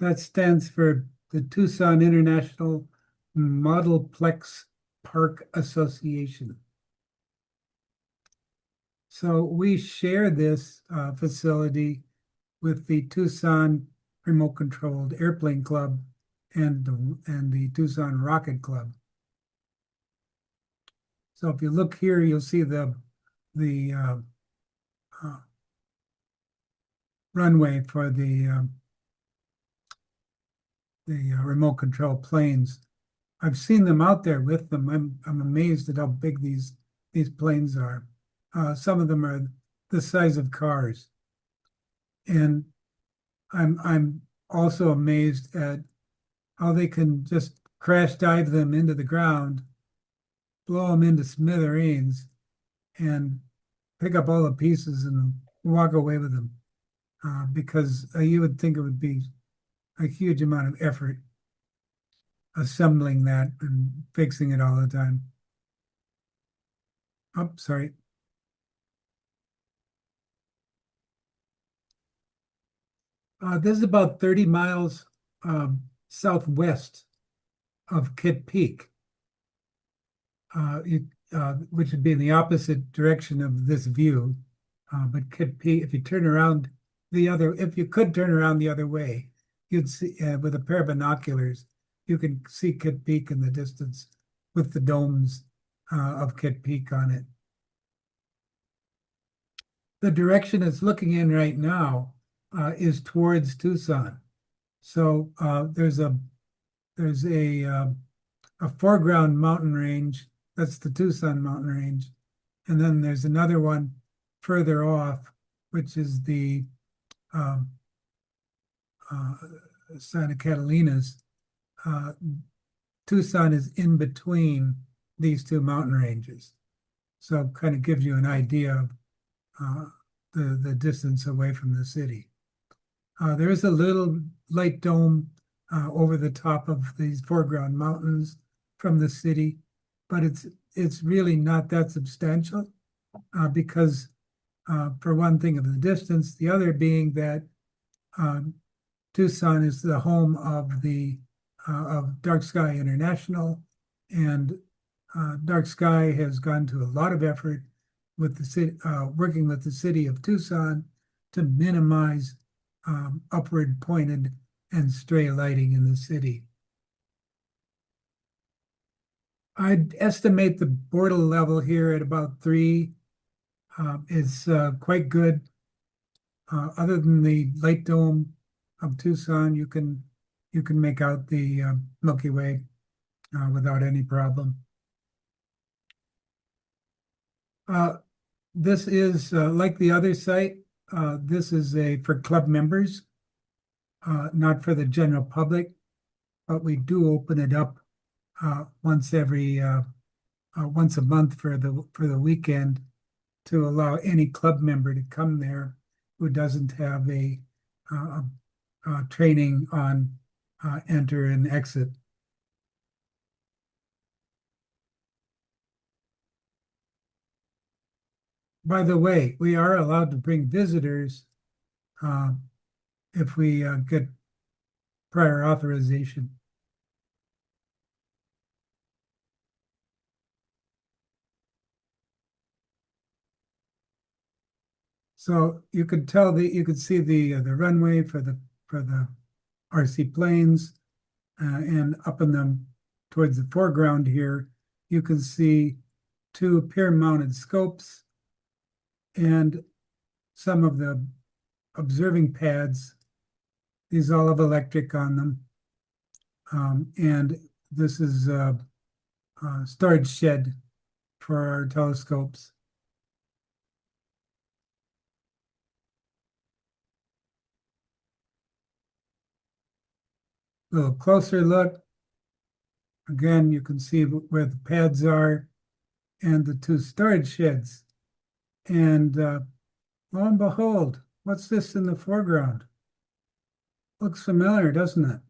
That stands for the Tucson International Modelplex Park Association. So we share this facility with the Tucson Remote Controlled Airplane Club and the Tucson Rocket Club. So if you look here, you'll see the runway for the remote control planes. I've seen them out there with them. I'm amazed at how big these planes are. Some of them are the size of cars, and I'm also amazed at how they can just crash dive them into the ground, blow them into smithereens, and pick up all the pieces and walk away with them. Because you would think it would be a huge amount of effort assembling that and fixing it all the time. Oh, sorry. This is about 30 miles southwest of Kit Peak, which would be in the opposite direction of this view. But Kit Peak, if you turn around if you could turn around the other way, you'd see with a pair of binoculars, you can see Kit Peak in the distance with the domes of Kit Peak on it. The direction it's looking in right now is towards Tucson. So there's a foreground mountain range, that's the Tucson mountain range, and then there's another one further off, which is the Santa Catalinas. Tucson is in between these two mountain ranges, so kind of gives you an idea of the distance away from the city. There is a little light dome over the top of these foreground mountains from the city, but it's really not that substantial because for one thing of the distance, the other being that Tucson is the home of Dark Sky International, and Dark Sky has gone to a lot of effort with the city, working with the city of Tucson to minimize upward pointed and stray lighting in the city. I'd estimate the Bortle level here at about 3. It's quite good. Other than the light dome of Tucson, you can make out the Milky Way without any problem. This is like the other site. This is for club members, not for the general public, but we do open it up once a month for the weekend to allow any club member to come there who doesn't have a training on enter and exit. By the way, we are allowed to bring visitors if we get prior authorization. So you could see the runway for the RC planes, and up in them towards the foreground here, you can see 2 pier-mounted scopes and some of the observing pads. These all have electric on them, and this is a storage shed for our telescopes. A little closer look. Again, you can see where the pads are and the 2 storage sheds. And lo and behold, what's this in the foreground? Looks familiar, doesn't it?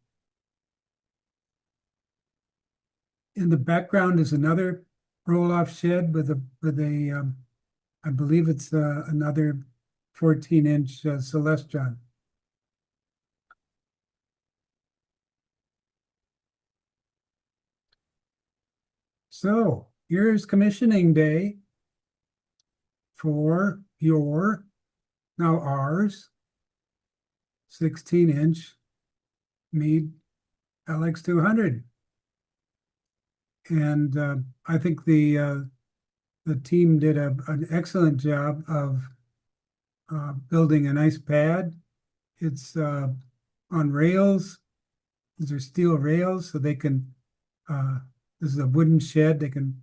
In the background is another roll-off shed with a I believe it's another 14-inch Celestron. So here's commissioning day for your, now ours, 16-inch Meade LX200. And I think the team did an excellent job of building a nice pad. It's on rails. These are steel rails, so they can, this is a wooden shed. They can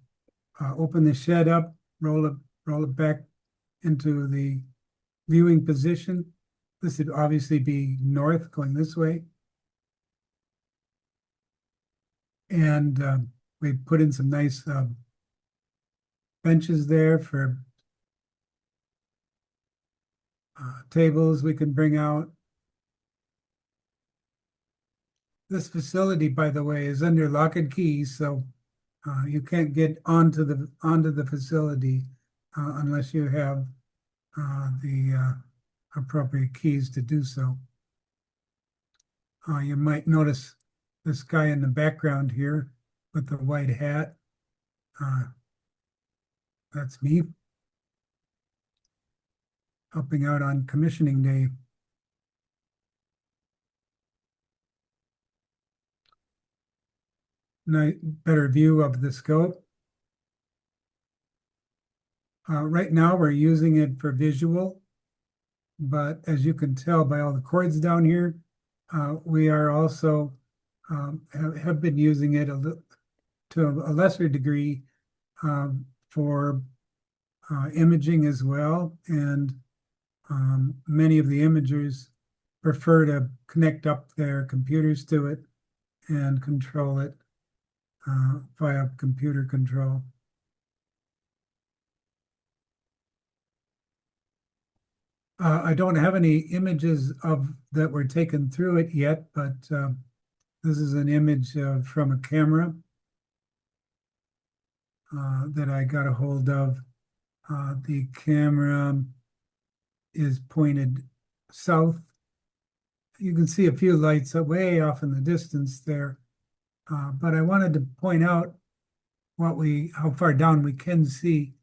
open the shed up, roll it back into the viewing position. This would obviously be north, going this way. And we put in some nice benches there for tables we can bring out. This facility, by the way, is under lock and key, so you can't get onto the facility unless you have the appropriate keys to do so. You might notice this guy in the background here with the white hat. That's me helping out on commissioning day. Better view of the scope. Right now we're using it for visual, but as you can tell by all the cords down here, we are also have been using it to a lesser degree for imaging as well. And many of the imagers prefer to connect up their computers to it and control it via computer control. I don't have any images that were taken through it yet, but this is an image from a camera that I got a hold of. The camera is pointed south. You can see a few lights way off in the distance there, but I wanted to point out how far down we can see.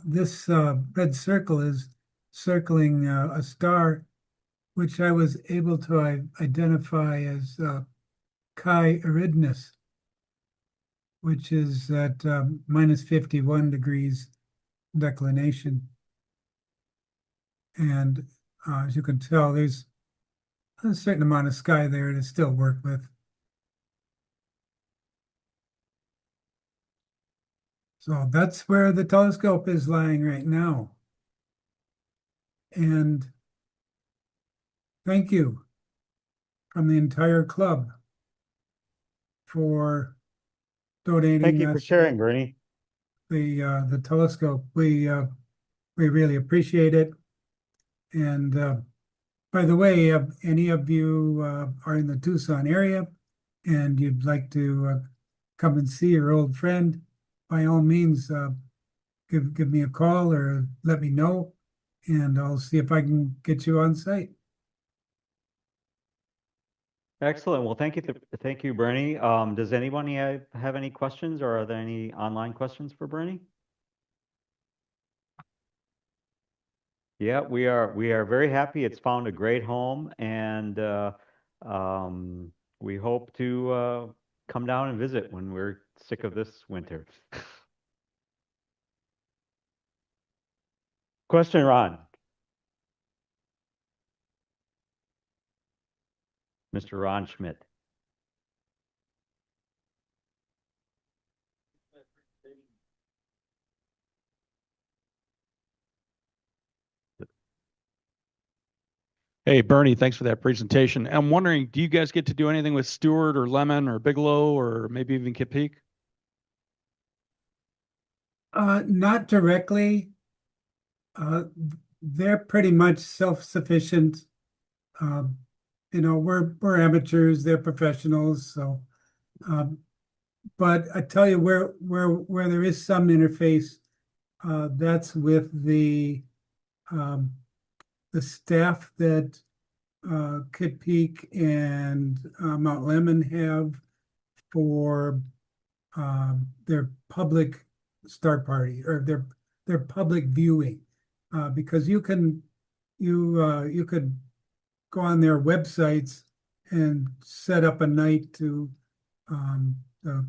This red circle is circling a star which I was able to identify as Chi Eridanus, which is at minus 51 degrees declination. And as you can tell, there's a certain amount of sky there to still work with. So that's where the telescope is lying right now. And thank you from the entire club for donating Thank you for us sharing, Bernie. the telescope. We really appreciate it. And by the way, if any of you are in the Tucson area and you'd like to come and see your old friend, by all means, give me a call or let me know, and I'll see if I can get you on site. Excellent. Well, thank you, Bernie. Does anybody have any questions, or are there any online questions for Bernie? Yeah, we are very happy. It's found a great home, and we hope to come down and visit when we're sick of this winter. Question, Ron. Mr. Ron Schmidt. Hey, Bernie, thanks for that presentation. I'm wondering, do you guys get to do anything with Stewart or Lemon or Bigelow or maybe even Kip Peak? Not directly. They're pretty much self-sufficient. You know, we're amateurs, they're professionals, so but I tell you where there is some interface, that's with the staff that Kid Peak and Mount Lemon have for their public start party or their public viewing, because you could go on their websites and set up a night to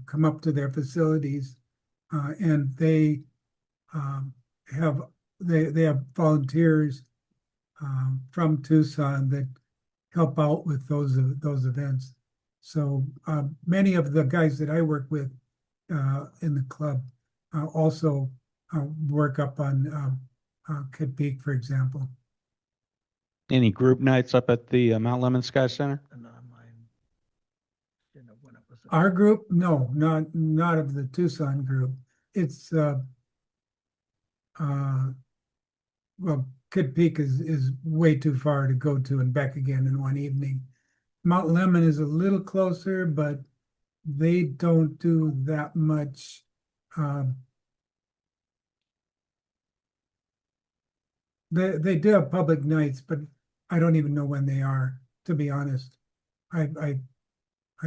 come up to their facilities, and they have volunteers from Tucson that help out with those events. So many of the guys that I work with in the club also work up on Kid Peak, for example. Any group nights up at the Mount Lemon Sky Center? Our group? No, not of the Tucson group. It's well, Kid Peak is way too far to go to and back again in one evening. Mount Lemon is a little closer, but they don't do that much. They do have public nights, but I don't even know when they are, to be honest. I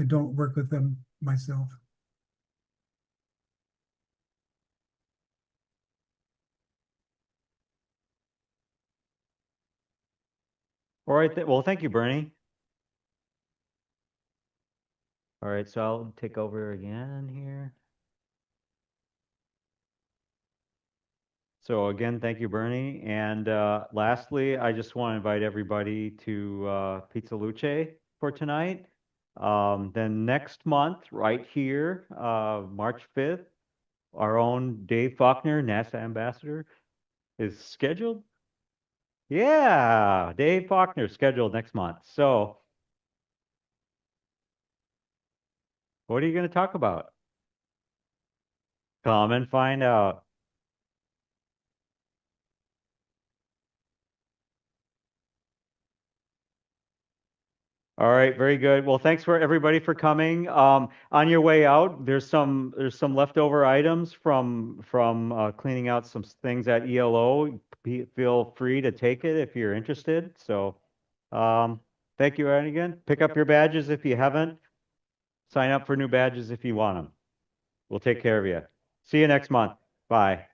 don't work with them myself. All right. Well, thank you, Bernie. All right, so I'll take over again here. So again, thank you, Bernie. And lastly, I just want to invite everybody to Pizza Luce for tonight. Then next month, right here, March 5th, our own Dave Faulkner, NASA ambassador, is scheduled. Yeah, Dave Faulkner scheduled next month. So what are you going to talk about? Come and find out. All right, very good. Well, thanks for everybody for coming. On your way out, there's some leftover items from cleaning out some things at ELO. Feel free to take it if you're interested. So, thank you, and again, pick up your badges if you haven't. Sign up for new badges if you want them. We'll take care of you. See you next month. Bye.